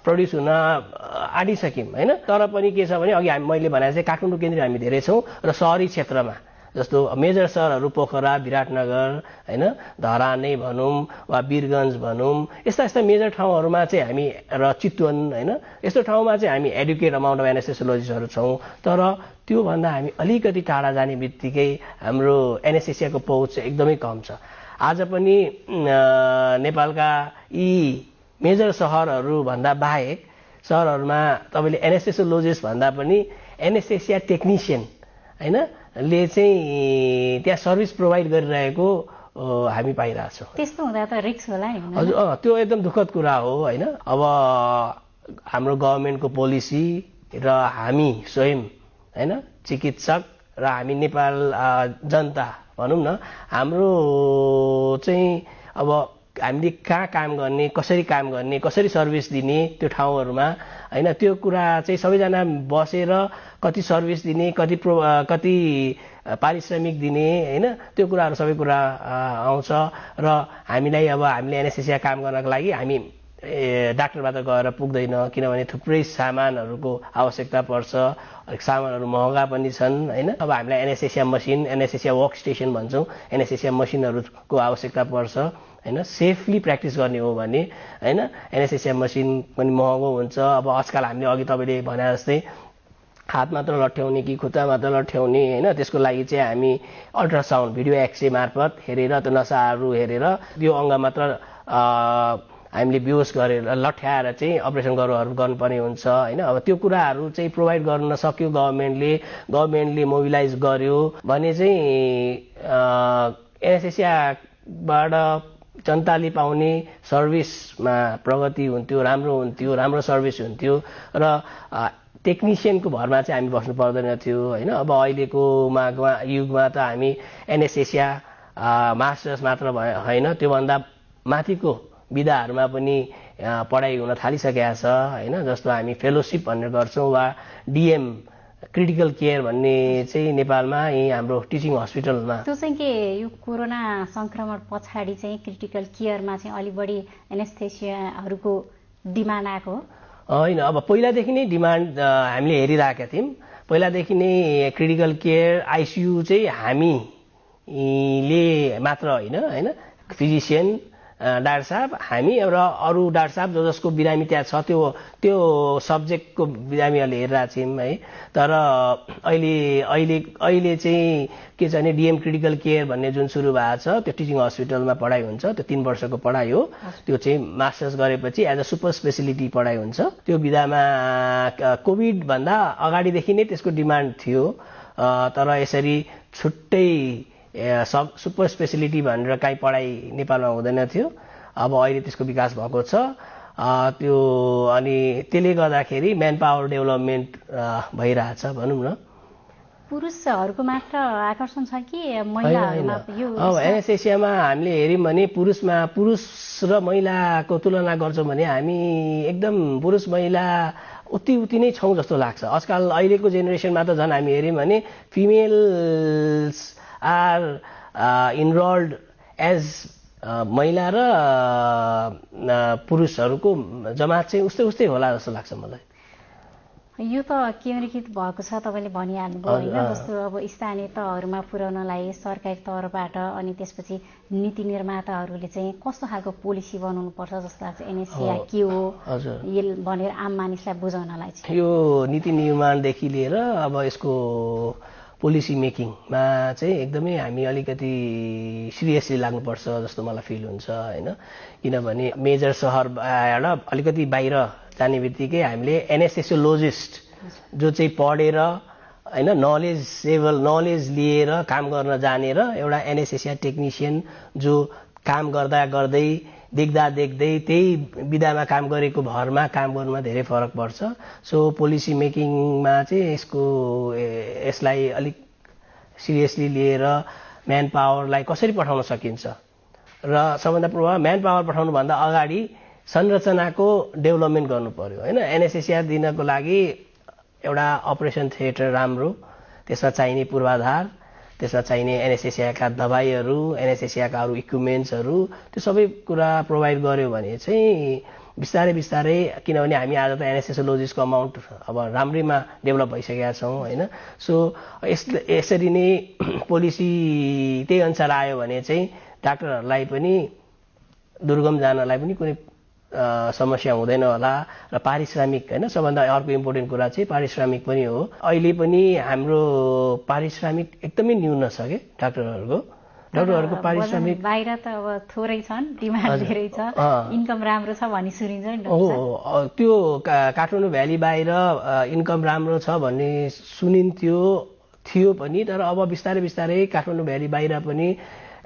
प्रड्युस हुन आँटिसक्यौँ होइन। तर पनि के छ भने अघि मैले भने चाहिँ काठमाडौँ केन्द्र हामी धेरै छौँ र सहरी क्षेत्रमा जस्तो मेजर सहरहरू पोखरा, विराटनगर होइन, धरानै भनौँ वा वीरगञ्ज भनौँ, यस्ता मेजर ठाउँहरूमा चाहिँ हामी र चितवन होइन, यस्तो ठाउँमा चाहिँ हामी एडुकेट अमाउन्ट अफ एनेस्थेसियोलोजिस्टहरू छौँ। तर त्योभन्दा हामी अलिकति टाढा जाने बित्तिकै हाम्रो एनेस्थेसियाको पहुँच चाहिँ एकदमै कम छ। आज पनि नेपालका यी मेजर सहरहरूभन्दा बाहेक सहरहरूमा तपाईँले एनेस्थेसियोलोजिस्ट भन्दा पनि एनेस्थेसिया टेक्निसियन होइन ले चाहिँ त्यहाँ सर्भिस प्रोभाइड गरिरहेको हामी पाइरहेछौँ। त्यस्तो हुँदा त रिस्क होला नि? हजुर त्यो एकदम दुःखद कुरा हो होइन। अब हाम्रो गभर्मेन्टको पोलिसी र हामी स्वयं होइन चिकित्सक र हामी नेपाल जनता भनौँ न हाम्रो चाहिँ अब हामीले कहाँ काम गर्ने, कसरी काम गर्ने, कसरी सर्भिस दिने त्यो ठाउँहरूमा हैन, त्यो कुरा चाहिँ सबैजना बसेर कति सर्भिस दिने, कति पारिश्रमिक दिने हैन, त्यो कुराहरू सबै कुरा आउँछ। र हामीले एनएसएसया काम गर्नको लागि हामी डाक्टरमा त गएर पुग्दैन, किनभने थुप्रै सामानहरूको आवश्यकता पर्छ, सामानहरू महँगा पनि छन् हैन। अब हामीलाई एनएसएसया मसिन, एनएसएसया वर्क स्टेसन भन्छौँ, एनएसएसया मसिनहरूको आवश्यकता पर्छ हैन। सेफली प्र्याक्टिस गर्ने हो भने हैन, एनएसएसया मसिन पनि महँगो हुन्छ। अब आजकल हामीले अघि तपाईँले भने जस्तै हात मात्र लट्ठ्याउने कि खुट्टा मात्र लट्ठ्याउने हैन, त्यसको लागि चाहिँ हामी अल्ट्रासाउन्ड भिडियो एक्सरे मार्फत हेरेर त्यो नसाहरू हेरेर त्यो अङ्ग मात्र हामीले बेहोस गरेर लट्ठ्याएर चाहिँ अपरेसन गर्नुपर्ने हुन्छ हैन। अब त्यो कुराहरू चाहिँ प्रोभाइड गर्न नसक्यो गभर्नमेन्टले मोबिलाइज गर्यो भने चाहिँ एनएसएसयाबाट जनताले पाउने सर्भिसमा प्रगति हुन्थ्यो, राम्रो सर्भिस हुन्थ्यो र टेक्निसियनको भरमा चाहिँ हामी बस्नु पर्दैन थियो हैन। अब अहिलेको युगमा त हामी एनएसएसया मास्टर्स मात्र होइन, त्योभन्दा माथिको विधाहरूमा पनि पढाइ हुन थालिसकेका छ हैन। जस्तो हामी फेलोसिप भन्ने गर्छौँ वा डिएम क्रिटिकल केयर भन्ने चाहिँ नेपालमा यही हाम्रो टिचिङ हस्पिटलमा। त्यो चाहिँ के यो कोरोना संक्रमण पछाडि चाहिँ क्रिटिकल केयरमा चाहिँ अलि बढी एनेस्थेसियाहरूको डिमान्ड आएको होइन? अब पहिलादेखि नै डिमान्ड हामीले हेरिरहेका थियौँ। पहिलादेखि नै क्रिटिकल केयर आइसियू चाहिँ हामीले मात्र होइन, फिजिसियन डाक्टर साहब हामी र अरू डाक्टर साहब जसको बिरामी त्यहाँ छ त्यो सब्जेक्टको बिरामीहरूले हेरिरहेको छौँ है। तर अहिले चाहिँ के छ भने डिएम क्रिटिकल केयर भन्ने जुन सुरु भएको छ, त्यो टिचिङ हस्पिटलमा पढाइ हुन्छ। त्यो 3 वर्षको पढाइ हो। त्यो चाहिँ मास्टर्स गरेपछि एज अ सुपर स्पेसिलिटी पढाइ हुन्छ। त्यो विधामा कोभिडभन्दा अगाडिदेखि नै त्यसको डिमान्ड थियो, तर यसरी छुट्टै सुपर स्पेसिलिटी भनेर काहीँ पढाइ नेपालमा हुँदैन थियो। अब अहिले त्यसको विकास भएको छ त्यो, अनि त्यसले गर्दाखेरि म्यान पावर डेभलपमेन्ट भइरहेछ भनौँ न। पुरुषहरूको मात्र आकर्षण छ कि महिलाहरूमा? अब एनएसएसयामा हामीले हेऱ्यौँ भने पुरुष र महिलाको तुलना गर्छौँ भने हामी एकदम पुरुष महिला उति नै छौँ जस्तो लाग्छ। आजकल अहिलेको जेनेरेसनमा त झन् हामी हेऱ्यौँ भने फिमेल्स आर इनरोल्ड एज महिला र पुरुषहरूको जमात चाहिँ उस्तै होला जस्तो लाग्छ मलाई। यो त केन्द्रीकृत भएको छ, तपाईँले भनिहाल्नुभयो होइन। जस्तो अब स्थानीय तहहरूमा पुर्याउनलाई सरकारी तहबाट अनि त्यसपछि नीति निर्माताहरूले चाहिँ कस्तो खालको पोलिसी बनाउनुपर्छ जस्तो लाग्छ? एनएसएसया के हो भनेर आम मानिसलाई बुझाउनलाई चाहिँ यो नीति निर्माणदेखि लिएर अब यसको पोलिसी मेकिङमा चाहिँ एकदमै हामी अलिकति सिरियसली लाग्नुपर्छ जस्तो मलाई फिल हुन्छ होइन। किनभने मेजर सहरबाट अलिकति बाहिर जाने बित्तिकै हामीले एनएसएसोलोजिस्ट जो चाहिँ पढेर होइन नलेज लिएर काम गर्न जाने र एउटा एनएसएसया टेक्निसियन जो काम गर्दै देख्दै त्यही विधामा काम गरेको भरमा काम गर्नुमा धेरै फरक पर्छ। सो पोलिसी मेकिङमा चाहिँ यसलाई अलिक सिरियसली लिएर म्यान पावरलाई कसरी पठाउन सकिन्छ र सबभन्दा प्रभाव म्यान पावर पठाउनुभन्दा अगाडि संरचनाको डेभलपमेन्ट गर्नु पर्यो होइन। एनएसएसया दिनको लागि एउटा अपरेसन थिएटर राम्रो, त्यसमा चाहिने पूर्वाधार, त्यसमा चाहिने एनएसएसयाका दबाईहरू, एनएसएसयाका अरू इक्विपमेन्ट्सहरू, त्यो सबै कुरा प्रोभाइड गर्यो भने चाहिँ बिस्तारै किनभने हामी आज त एनएसएसोलोजिस्टको अमाउन्ट अब राम्रैमा डेभलप भइसकेका छौँ होइन। सो यसरी नै पोलिसी त्यही अनुसार आयो भने चाहिँ डाक्टरहरूलाई पनि दुर्गम जानलाई पनि कुनै समस्या हुँदैन होला। र पारिश्रमिक होइन, सबभन्दा अर्को इम्पोर्टेन्ट कुरा चाहिँ पारिश्रमिक पनि हो। अहिले पनि हाम्रो पारिश्रमिक एकदमै न्यून छ कि डाक्टरहरूको पारिश्रमिक बाहिर त अब थोरै छन्, डिमान्ड धेरै छ, इन्कम राम्रो छ भनी सुनिन्छ नि। हो, त्यो काठमाडौँ भ्याली बाहिर इन्कम राम्रो छ भन्ने थियो पनि, तर अब बिस्तारै काठमाडौँ भ्याली बाहिर पनि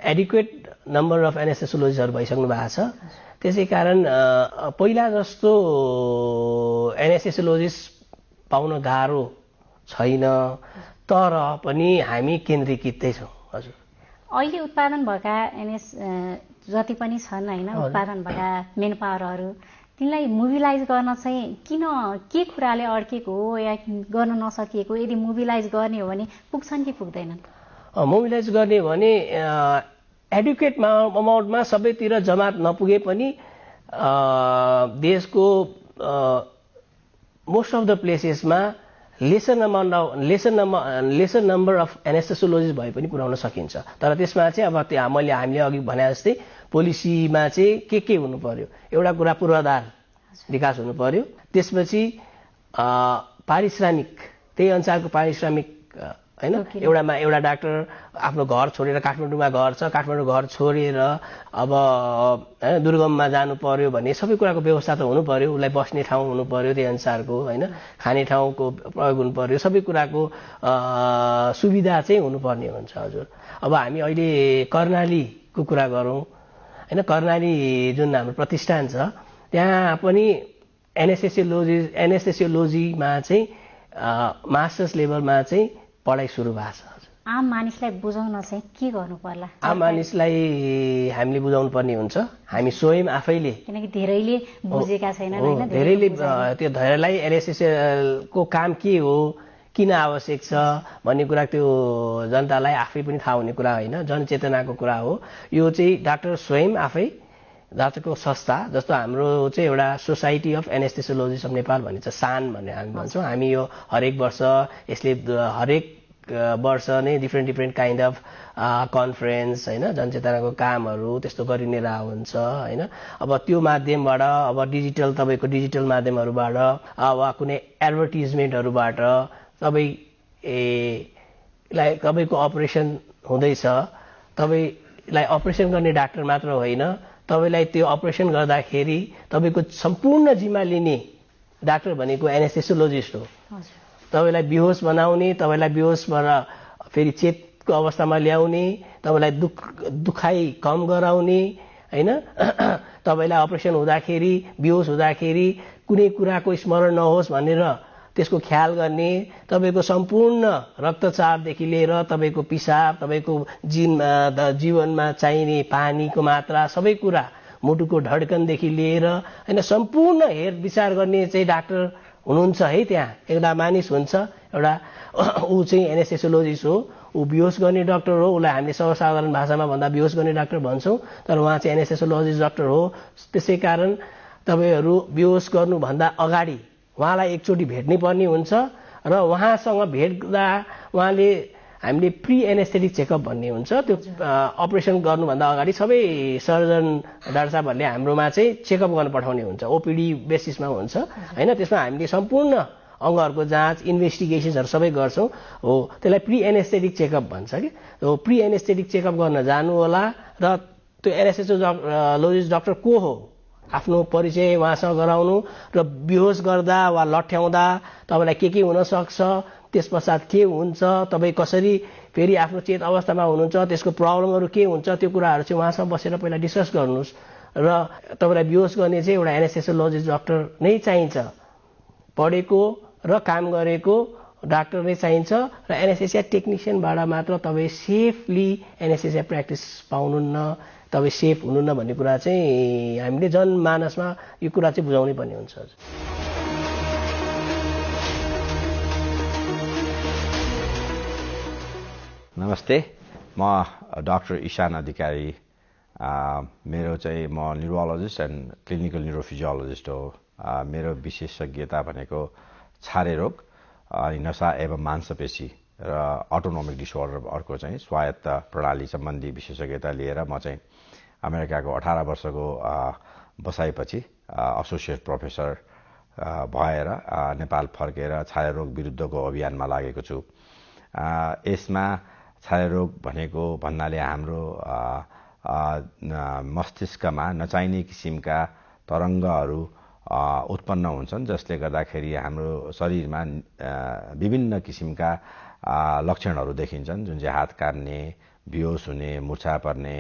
एडिक्वेट नम्बर अफ एनएसएसोलोजिस्टहरू भइसक्नु भएको छ। त्यसै कारण पहिला जस्तो एनएसएसोलोजिस्ट पाउन गाह्रो छैन, तर पनि हामी केन्द्रीकृतै छौँ। हजुर, अहिले उत्पादन भएका एनएस जति पनि छन् होइन उत्पादन भएका मेन पावरहरू तिनलाई मोबिलाइज गर्न चाहिँ किन के कुराले अड्केको हो या गर्न नसकिएको? यदि मोबिलाइज गर्ने हो भने पुग्छन् कि पुग्दैनन्? मोबिलाइज गर्ने हो भने एडुकेट अमाउन्टमा सबैतिर जमात नपुगे पनि देशको मोस्ट अफ द प्लेसेसमा लेसर नम्बर अफ एनेस्थेसियोलोजिस्ट भए पनि पुर्याउन सकिन्छ। तर त्यसमा चाहिँ अब हामीले अघि भने जस्तै पोलिसीमा चाहिँ के हुनु पर्यो? एउटा कुरा पूर्वाधार विकास हुनु पर्यो, त्यसपछि पारिश्रमिक त्यही अनुसारको पारिश्रमिक हैन। एउटा डाक्टर आफ्नो घर छोडेर काठमाडौँमा घर छ, काठमाडौँ घर छोडेर अब दुर्गममा जानु पर्यो भने सबै कुराको व्यवस्था त हुनु पर्यो, उसलाई बस्ने ठाउँ हुनु पर्यो त्यही अनुसारको हैन, खाने ठाउँको प्रयोग हुनु पर्यो, सबै कुराको सुविधा चाहिँ हुनुपर्ने हुन्छ हजुर। अब हामी अहिले कर्णालीको कुरा गरौँ हैन, कर्णाली जुन हाम्रो प्रतिष्ठान छ त्यहाँ पनि एनेस्थेसियोलोजीमा चाहिँ मास्टर्स लेभलमा चाहिँ पढाइ सुरु भएको छ। आम मानिसलाई बुझाउन चाहिँ के गर्नु पर्ला? आम मानिसलाई हामीले बुझाउनु पर्ने हुन्छ, हामी स्वयं आफैले, किनकि धेरैले बुझेका छैनन् हैन। धेरैले त्यो धेरैलाई एनएसएसको काम के हो, किन आवश्यक छ भन्ने कुरा त्यो जनतालाई आफै पनि थाहा हुने कुरा होइन, जनचेतनाको कुरा हो। यो चाहिँ डाक्टर स्वयं आफै डाक्टरको संस्था जस्तो हाम्रो चाहिँ एउटा सोसाइटी अफ एनेस्थेसियोलोजिस्ट अफ नेपाल भन्ने छ, सान भन्ने हामी भन्छौँ। हामी यो हरेक वर्ष यसले हरेक वर्ष नै डिफ्रेन्ट काइन्ड अफ कन्फरेन्स होइन, जनचेतनाको कामहरू त्यस्तो गरिने हुन्छ होइन। अब त्यो माध्यमबाट अब तपाईँको डिजिटल माध्यमहरूबाट अब कुनै एडभर्टिजमेन्टहरूबाट तपाईँको अपरेसन हुँदैछ, तपाईँलाई अपरेसन गर्ने डाक्टर मात्र होइन, तपाईँलाई त्यो अपरेसन गर्दाखेरि तपाईँको सम्पूर्ण जिम्मा लिने डाक्टर भनेको एनेस्थेसियोलोजिस्ट हो। तपाईँलाई बेहोस बनाउने, तपाईँलाई बेहोसबाट फेरि चेतको अवस्थामा ल्याउने, तपाईँलाई दुखाइ कम गराउने होइन, तपाईँलाई अपरेसन हुँदाखेरि बेहोस हुँदाखेरि कुनै कुराको स्मरण नहोस् भनेर त्यसको ख्याल गर्ने, तपाईँको सम्पूर्ण रक्तचापदेखि लिएर तपाईँको पिसाब, तपाईँको जीवनमा चाहिने पानीको मात्रा, सबै कुरा, मुटुको धड्कनदेखि लिएर होइन सम्पूर्ण हेरविचार गर्ने चाहिँ डाक्टर हुनुहुन्छ है। त्यहाँ एउटा मानिस हुन्छ, एउटा ऊ चाहिँ एनेस्थेसियोलोजिस्ट हो, ऊ बेहोस गर्ने डाक्टर हो, उसलाई हामीले सर्वसाधारण भाषामा भन्दा बेहोस गर्ने डाक्टर भन्छौँ, तर उहाँ चाहिँ एनेस्थेसियोलोजिस्ट डाक्टर हो। त्यसै कारण तपाईँहरू बेहोस गर्नुभन्दा अगाडि उहाँलाई एकचोटि भेट्नै पर्ने हुन्छ र उहाँसँग भेट्दा उहाँले हामीले प्री एनेस्थेटिक चेकअप भन्ने हुन्छ, त्यो अपरेसन गर्नुभन्दा अगाडि सबै सर्जन डाक्टर साहबहरूले हाम्रोमा चाहिँ चेकअप गर्न पठाउने हुन्छ, ओपिडी बेसिसमा हुन्छ होइन। त्यसमा हामीले सम्पूर्ण अङ्गहरूको जाँच इन्भेस्टिगेसन्सहरू सबै गर्छौँ हो, त्यसलाई प्री एनेस्थेटिक चेकअप भन्छ कि। त्यो प्री एनेस्थेटिक चेकअप गर्न जानु होला र त्यो एनेस्थेसियोलोजिस्ट डाक्टर को हो आफ्नो परिचय उहाँसँग गराउनु र बेहोस गर्दा वा लट्ठ्याउँदा तपाईँलाई के हुनसक्छ, त्यस पश्चात के हुन्छ, तपाईँ कसरी फेरि आफ्नो चेत अवस्थामा हुनुहुन्छ, त्यसको प्रब्लमहरू के हुन्छ, त्यो कुराहरू चाहिँ उहाँसँग बसेर पहिला डिस्कस गर्नुहोस्। र तपाईँलाई बेहोस गर्ने चाहिँ एउटा एनेस्थेसियोलोजिस्ट डाक्टर नै चाहिन्छ, पढेको र काम गरेको डाक्टर नै चाहिन्छ र एनेस्थेसिया टेक्निसियनबाट मात्र तपाईँ सेफली एनेस्थेसिया प्र्याक्टिस पाउनुहुन्न, तपाईँ सेफ हुनुहुन्न भन्ने कुरा चाहिँ हामीले जनमानसमा यो कुरा चाहिँ बुझाउनै पर्ने हुन्छ। नमस्ते, म डाक्टर ईशान अधिकारी। मेरो चाहिँ म न्युरोलोजिस्ट एन्ड क्लिनिकल न्युरोफिजियोलोजिस्ट हो। मेरो विशेषज्ञता भनेको छारे रोग अनि नसा एवं मांसपेशी र अटोनोमिक डिसअर्डर, अर्को चाहिँ स्वायत्त प्रणाली सम्बन्धी विशेषज्ञता लिएर म चाहिँ अमेरिकाको 18 वर्षको बसाइपछि एसोसिएट प्रोफेसर भएर नेपाल फर्केर छायारोग विरुद्धको अभियानमा लागेको छु। यसमा छायारोग भनेको भन्नाले हाम्रो मस्तिष्कमा नचाहिने किसिमका तरङ्गहरू उत्पन्न हुन्छन्, जसले गर्दाखेरि हाम्रो शरीरमा विभिन्न किसिमका लक्षणहरू देखिन्छन्, जुन चाहिँ हात काट्ने, बेहोस हुने, मुर्छा पर्ने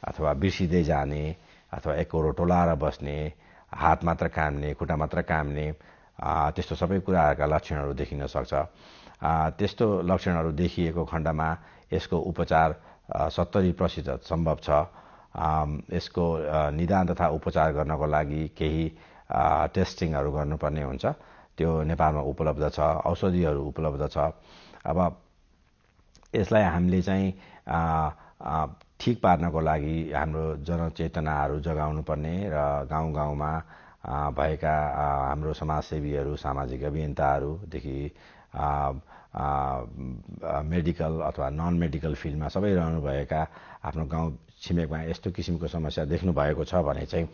अथवा बिर्सिँदै जाने अथवा एकरो टोलाएर बस्ने, हात मात्र काम्ने, खुट्टा मात्र काम्ने, त्यस्तो सबै कुराहरूका लक्षणहरू देखिन सक्छ। त्यस्तो लक्षणहरू देखिएको खण्डमा यसको उपचार 70% सम्भव छ। यसको निदान तथा उपचार गर्नको लागि केही टेस्टिङहरू गर्नुपर्ने हुन्छ। त्यो नेपालमा उपलब्ध छ, औषधिहरू उपलब्ध छ। अब यसलाई हामीले चाहिँ ठिक पार्नको लागि हाम्रो जनचेतनाहरू जगाउनु पर्ने र गाउँ गाउँमा भएका हाम्रो समाजसेवीहरू, सामाजिक अभियन्ताहरूदेखि मेडिकल अथवा नन मेडिकल फिल्डमा सबै रहनुभएका आफ्नो गाउँ छिमेकमा यस्तो किसिमको समस्या देख्नु भएको छ भने चाहिँ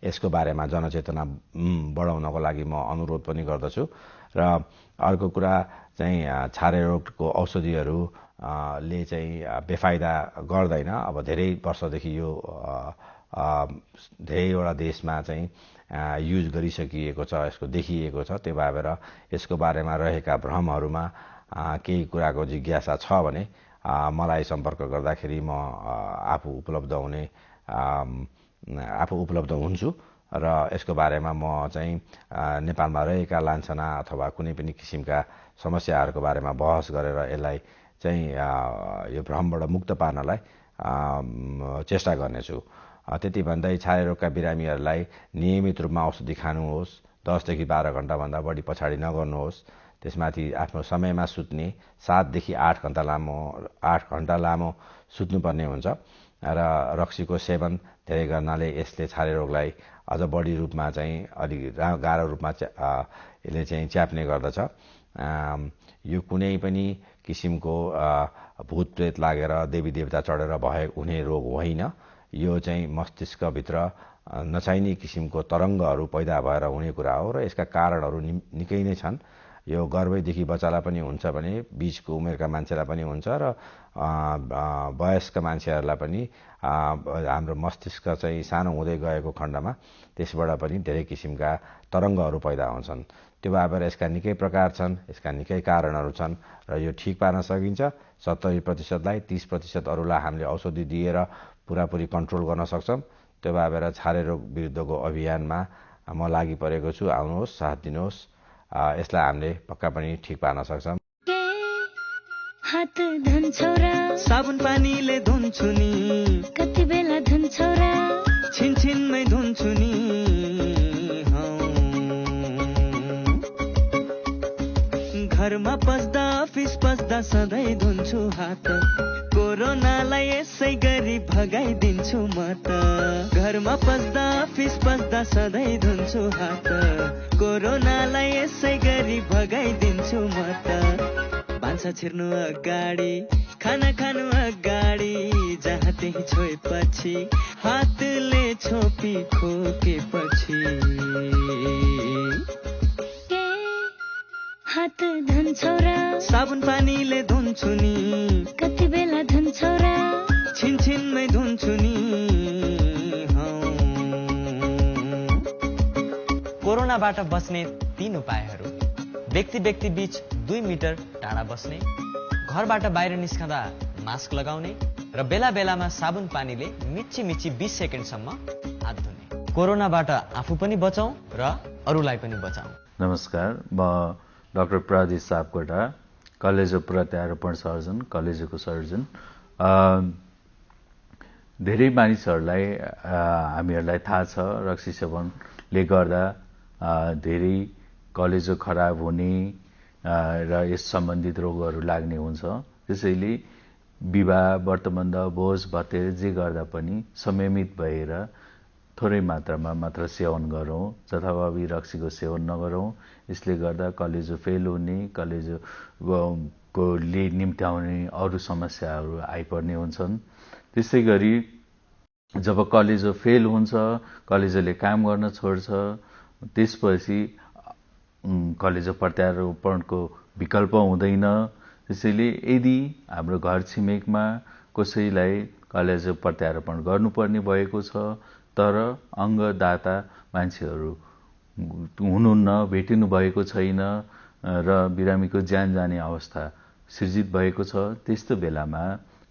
यसको बारेमा जनचेतना बढाउनको लागि म अनुरोध पनि गर्दछु। र अर्को कुरा चाहिँ छारे रोगको औषधिहरू ले चाहिँ बेफाइदा गर्दैन। अब धेरै वर्षदेखि यो धेरैवटा देशमा चाहिँ युज गरिसकिएको छ, यसको देखिएको छ। त्यो भएर यसको बारेमा रहेका भ्रमहरूमा केही कुराको जिज्ञासा छ भने मलाई सम्पर्क गर्दाखेरि म आफू उपलब्ध हुन्छु र यसको बारेमा म चाहिँ नेपालमा रहेका लान्छना अथवा कुनै पनि किसिमका समस्याहरूको बारेमा बहस गरेर यसलाई चाहिँ यो भ्रमबाट मुक्त पार्नलाई चेष्टा गर्नेछु। त्यति भन्दै छारे रोगका बिरामीहरूलाई नियमित रूपमा औषधि खानुहोस्, 10 देखि 12 घण्टाभन्दा बढी पछाडि नगर्नुहोस्। त्यसमाथि आफ्नो समयमा सुत्ने 7 देखि 8 घण्टा लामो सुत्नुपर्ने हुन्छ र रक्सीको सेवन धेरै गर्नाले यसले छारे रोगलाई अझ बढी रूपमा चाहिँ अलि गाह्रो रूपमा यसले चाहिँ च्याप्ने गर्दछ। यो कुनै पनि किसिमको भूत प्रेत लागेर देवी देवता चढेर हुने रोग होइन। यो चाहिँ मस्तिष्कभित्र नचाहिने किसिमको तरङ्गहरू पैदा भएर हुने कुरा हो र यसका कारणहरू निकै नै छन्। यो गर्भैदेखि बच्चालाई पनि हुन्छ भने बीचको उमेरका मान्छेलाई पनि हुन्छ र वयस्क मान्छेहरूलाई पनि हाम्रो मस्तिष्क चाहिँ सानो हुँदै गएको खण्डमा त्यसबाट पनि धेरै किसिमका तरङ्गहरू पैदा हुन्छन्। त्यो भएर यसका निकै प्रकार छन्, यसका निकै कारणहरू छन् र यो ठिक पार्न सकिन्छ। 70%लाई 30% अरूलाई हामीले औषधि दिएर पुरापुरी कन्ट्रोल गर्न सक्छौँ। त्यो भएर छारे रोग विरुद्धको अभियानमा म लागि परेको छु। आउनुहोस्, साथ दिनुहोस्। यसलाई हामीले पक्का पनि ठिक पार्न सक्छौँ। हात धुन्छौ र साबुन पानीले धुन्छु नि, कति बेला धुन्छौ र छिनछिनमै धुन्छु नि। घरमा पस्दा अफिस पस्दा सधैँ धुन्छु हात, कोरोनालाई यसै गरी भगाइदिन्छु म त। घरमा पस्दा अफिस पस्दा सधैँ धुन्छु हात, कोरोनालाई यसै गरी भगाइदिन्छु म त। भान्सा छिर्नु अगाडि, खाना खानु अगाडि, जहाँ त्यही छोएपछि हातले छोपी खोकेपछि। हात धुन्छौ र साबुन पानीले धुन्छु नि, कति बेला धुन्छौ र छिनछिनमै धुन्छु नि। कोरोनाबाट बच्ने 3 उपायहरू: व्यक्ति बीच 2 मिटर टाढा बस्ने, घरबाट बाहिर निस्कँदा मास्क लगाउने र बेला बेलामा साबुन पानीले मिची 20 सेकेन्डसम्म हात धुने। कोरोनाबाट आफू पनि बचाउँ र अरूलाई पनि बचाउँ। नमस्कार, म doctor Pradeep Sapkota, college of प्रत्यारोपण सर्जन, कलेजको सर्जन। धेरै मानिसहरूलाई हामीहरूलाई थाहा छ रक्सी सेवनले गर्दा धेरै कलेजो खराब हुने र यस सम्बन्धित रोगहरू लाग्ने हुन्छ। त्यसैले विवाह, व्रतबन्ध, भोज भतेर जे गर्दा पनि संयमित भएर थोरै मात्रामा मात्र सेवन गरौँ, जथाभावी रक्सीको सेवन नगरौँ। यसले गर्दा कलेजो फेल हुने, कलेजोले निम्त्याउने अरू समस्याहरू आइपर्ने हुन्छन्। त्यसै गरी जब कलेजो फेल हुन्छ, कलेजोले काम गर्न छोड्छ, त्यसपछि कलेजो प्रत्यारोपणको विकल्प हुँदैन। त्यसैले यदि हाम्रो घर छिमेकमा कसैलाई कलेजो प्रत्यारोपण गर्नुपर्ने भएको छ तर अङ्गदाता मान्छेहरू हुनुहुन्न, भेटिनु भएको छैन र बिरामीको ज्यान जाने अवस्था सृजित भएको छ, त्यस्तो बेलामा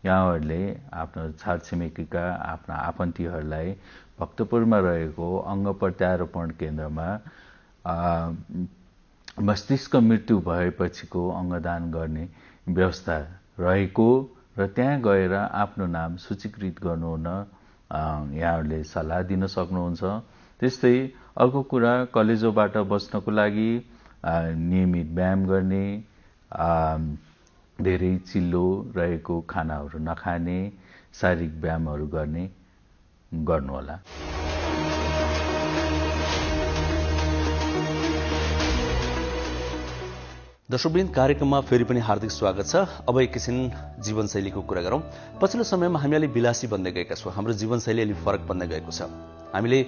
यहाँहरूले आफ्नो छरछिमेकीका आफ्ना आफन्तीहरूलाई भक्तपुरमा रहेको अङ्ग प्रत्यारोपण केन्द्रमा मस्तिष्क मृत्यु भएपछिको अङ्गदान गर्ने व्यवस्था रहेको र त्यहाँ गएर आफ्नो नाम सूचीकृत गर्नुहुन यहाँहरूले सल्लाह दिन सक्नुहुन्छ। त्यस्तै अर्को कुरा, कलेजोबाट बच्नको लागि नियमित व्यायाम गर्ने, धेरै चिल्लो रहेको खानाहरू नखाने, शारीरिक व्यायामहरू गर्नुहोला। दर्शकवृन्द, कार्यक्रममा फेरि पनि हार्दिक स्वागत छ। अब एकैछिन जीवनशैलीको कुरा गरौँ। पछिल्लो समयमा हामी अलि विलासी बन्दै गएका छौँ। हाम्रो जीवनशैली अलि फरक बन्दै गएको छ। हामीले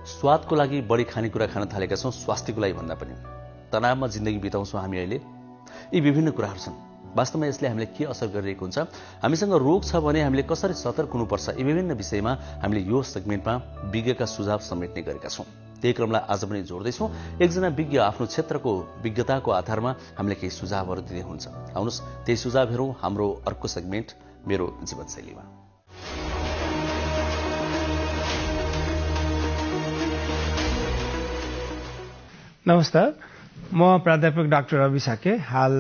स्वादको लागि बढी खानेकुरा खान थालेका छौँ, स्वास्थ्यको लागि भन्दा पनि। तनावमा जिन्दगी बिताउँछौँ हामी अहिले। यी विभिन्न कुराहरू छन्। वास्तवमा यसले हामीले के असर गरिरहेको हुन्छ, हामीसँग रोग छ भने हामीले कसरी सतर्क हुनुपर्छ, यी विभिन्न विषयमा हामीले यो सेगमेन्टमा विज्ञका सुझाव समेट्ने गरेका छौँ। त्यही क्रमलाई आज पनि जोड्दैछौँ। एकजना विज्ञ आफ्नो क्षेत्रको विज्ञताको आधारमा हामीले केही सुझावहरू दिँदै हुन्छ। आउनुहोस् त्यही सुझाव हेरौँ हाम्रो अर्को सेगमेन्ट मेरो जीवनशैलीमा। नमस्कार, म प्राध्यापक डाक्टर रवि साके, हाल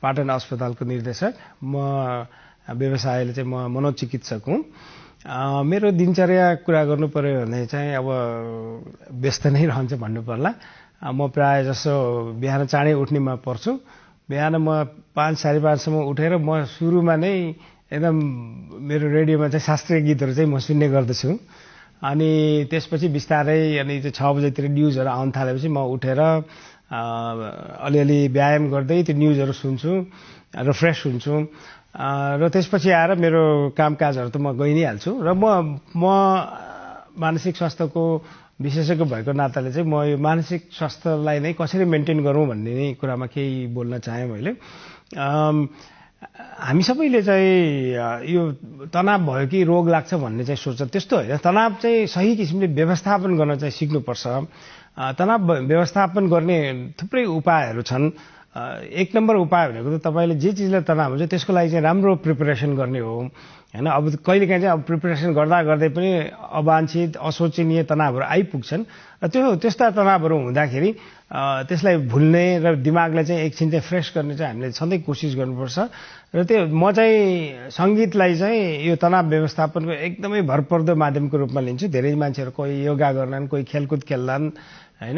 पाटन अस्पतालको निर्देशक। म व्यवसायले चाहिँ म मनोचिकित्सक हुँ। मेरो दिनचर्या कुरा गर्नु पर्यो भने चाहिँ अब व्यस्त नै रहन्छ भन्नु पर्ला। म प्राय जसो बिहान चाँडै उठ्ने म पर्छु। बिहान म 5, 5:30 सम्म उठेर म सुरुमा नै एकदम मेरो रेडियोमा चाहिँ शास्त्रीय गीतहरू चाहिँ म सुन्ने गर्दछु। अनि त्यसपछि बिस्तारै अनि 6 बजेतिर न्युजहरू आउन थालेपछि म उठेर अलिअलि व्यायाम गर्दै त्यो न्युजहरू सुन्छु र फ्रेस हुन्छु। र त्यसपछि आएर मेरो कामकाजहरू त म गइ नै हाल्छु। र म मानसिक स्वास्थ्यको विशेषज्ञ भएको नाताले चाहिँ म यो मानसिक स्वास्थ्यलाई नै कसरी मेन्टेन गरौँ भन्ने नै कुरामा केही बोल्न चाहेँ मैले। हामी सबैले चाहिँ यो तनाव भयो कि रोग लाग्छ भन्ने चाहिँ सोच्छ, त्यस्तो होइन। तनाव चाहिँ सही किसिमले व्यवस्थापन गर्न चाहिँ सिक्नुपर्छ। तनाव व्यवस्थापन गर्ने थुप्रै उपायहरू छन्। एक नम्बर उपाय भनेको त तपाईँले जे चिजलाई तनाव हुन्छ त्यसको लागि चाहिँ राम्रो प्रिपरेसन गर्ने हो हैन। अब कहिलेकाहीँ चाहिँ अब प्रिपरेसन गर्दा गर्दै पनि अवाञ्छित अशोचनीय तनावहरू आइपुग्छन् र त्यस्ता तनावहरू हुँदाखेरि त्यसलाई भुल्ने र दिमागलाई चाहिँ एकछिन चाहिँ फ्रेस गर्ने चाहिँ हामीले सधैँ कोसिस गर्नुपर्छ। र त्यो म चाहिँ सङ्गीतलाई चाहिँ यो तनाव व्यवस्थापनको एकदमै भरपर्दो माध्यमको रूपमा लिन्छु। धेरै मान्छेहरू कोही योगा गर्लान्, कोही खेलकुद खेल्लान् हैन,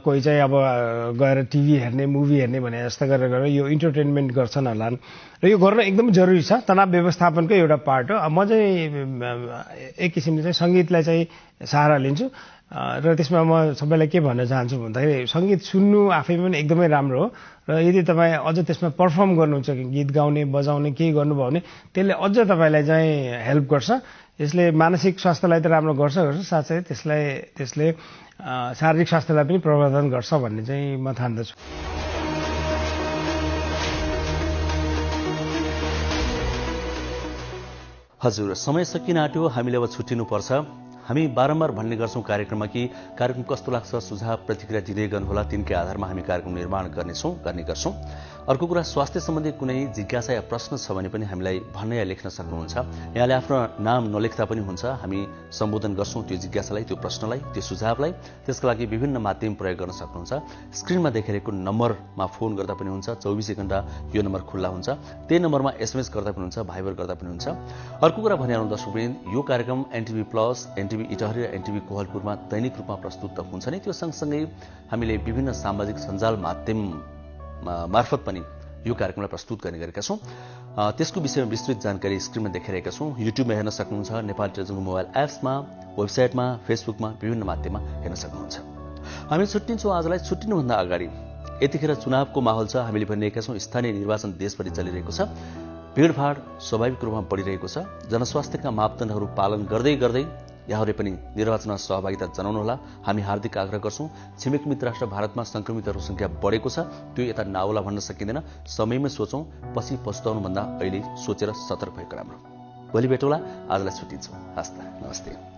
कोही चाहिँ अब गएर टिभी हेर्ने, मुभी हेर्ने भने जस्तो गरेर यो इन्टरटेनमेन्ट गर्छन् होला। र यो गर्न एकदम जरुरी छ, तनाव व्यवस्थापनको एउटा पार्ट हो। म चाहिँ एक किसिमले चाहिँ सङ्गीतलाई चाहिँ सहारा लिन्छु। र त्यसमा म सबैलाई के भन्न चाहन्छु भन्दाखेरि सङ्गीत सुन्नु आफैमा पनि एकदमै राम्रो हो। र यदि तपाईँ अझ त्यसमा पर्फर्म गर्नुहुन्छ, गीत गाउने, बजाउने, केही गर्नुभयो भने त्यसले अझ तपाईँलाई चाहिँ हेल्प गर्छ। यसले मानसिक स्वास्थ्यलाई त राम्रो गर्छ साथै त्यसले शारीरिक स्वास्थ्यलाई पनि प्रवर्धन गर्छ भन्ने चाहिँ म ठान्दछु। हजुर, समय सकिन आँट्यो, हामीले अब छुट्टिनुपर्छ। हामी बारम्बार भन्ने गर्छौँ कार्यक्रममा कि कार्यक्रम कस्तो लाग्छ सुझाव प्रतिक्रिया दिँदै गर्नुहोला। तिनकै आधारमा हामी कार्यक्रम निर्माण गर्ने गर्छौँ। अर्को कुरा, स्वास्थ्य सम्बन्धी कुनै जिज्ञासा या प्रश्न छ भने पनि हामीलाई भन्न या लेख्न सक्नुहुन्छ। यहाँले आफ्नो नाम नलेख्दा पनि हुन्छ, हामी सम्बोधन गर्छौँ त्यो जिज्ञासालाई, त्यो प्रश्नलाई, त्यो सुझावलाई। त्यसका लागि विभिन्न माध्यम प्रयोग गर्न सक्नुहुन्छ। स्क्रिनमा देखाइरहेको नम्बरमा फोन गर्दा पनि हुन्छ, 24 घण्टा यो नम्बर खुल्ला हुन्छ। त्यही नम्बरमा SMS गर्दा पनि हुन्छ, भाइबर गर्दा पनि हुन्छ। अर्को कुरा भनिहाल्नु दर्शकवृन्द, यो कार्यक्रम NTV प्लस, NTV इटहरी र NTV कोहलपुरमा दैनिक रूपमा प्रस्तुत त हुन्छ नै, त्यो सँगसँगै हामीले विभिन्न सामाजिक सञ्जाल माध्यम मार्फत पनि यो कार्यक्रमलाई प्रस्तुत गर्ने गरेका छौँ। त्यसको विषयमा विस्तृत जानकारी स्क्रिनमा देखाइरहेका छौँ। युट्युबमा हेर्न सक्नुहुन्छ, नेपाल टेलिभिजनको मोबाइल एप्समा, वेबसाइटमा, फेसबुकमा, विभिन्न माध्यममा हेर्न सक्नुहुन्छ। हामी छुट्टिन्छौँ। आजलाई छुट्टिनुभन्दा अगाडि यतिखेर चुनावको माहौल छ। हामीले भनिरहेका छौँ स्थानीय निर्वाचन देशभरि चलिरहेको छ। भिडभाड स्वाभाविक रूपमा बढिरहेको छ। जनस्वास्थ्यका मापदण्डहरू पालन गर्दै गर्दै यहाँहरूले पनि निर्वाचनमा सहभागिता जनाउनुहोला, हामी हार्दिक आग्रह गर्छौँ। छिमेकी मित्र राष्ट्र भारतमा संक्रमितहरूको संख्या बढेको छ, त्यो यता नाउला भन्न सकिँदैन। समयमै सोचौँ, पछि पछुताउनुभन्दा अहिले सोचेर सतर्क भएको राम्रो। भोलि भेटौँला। आजलाई छुट्टिन्छौँ। हस्त, नमस्ते।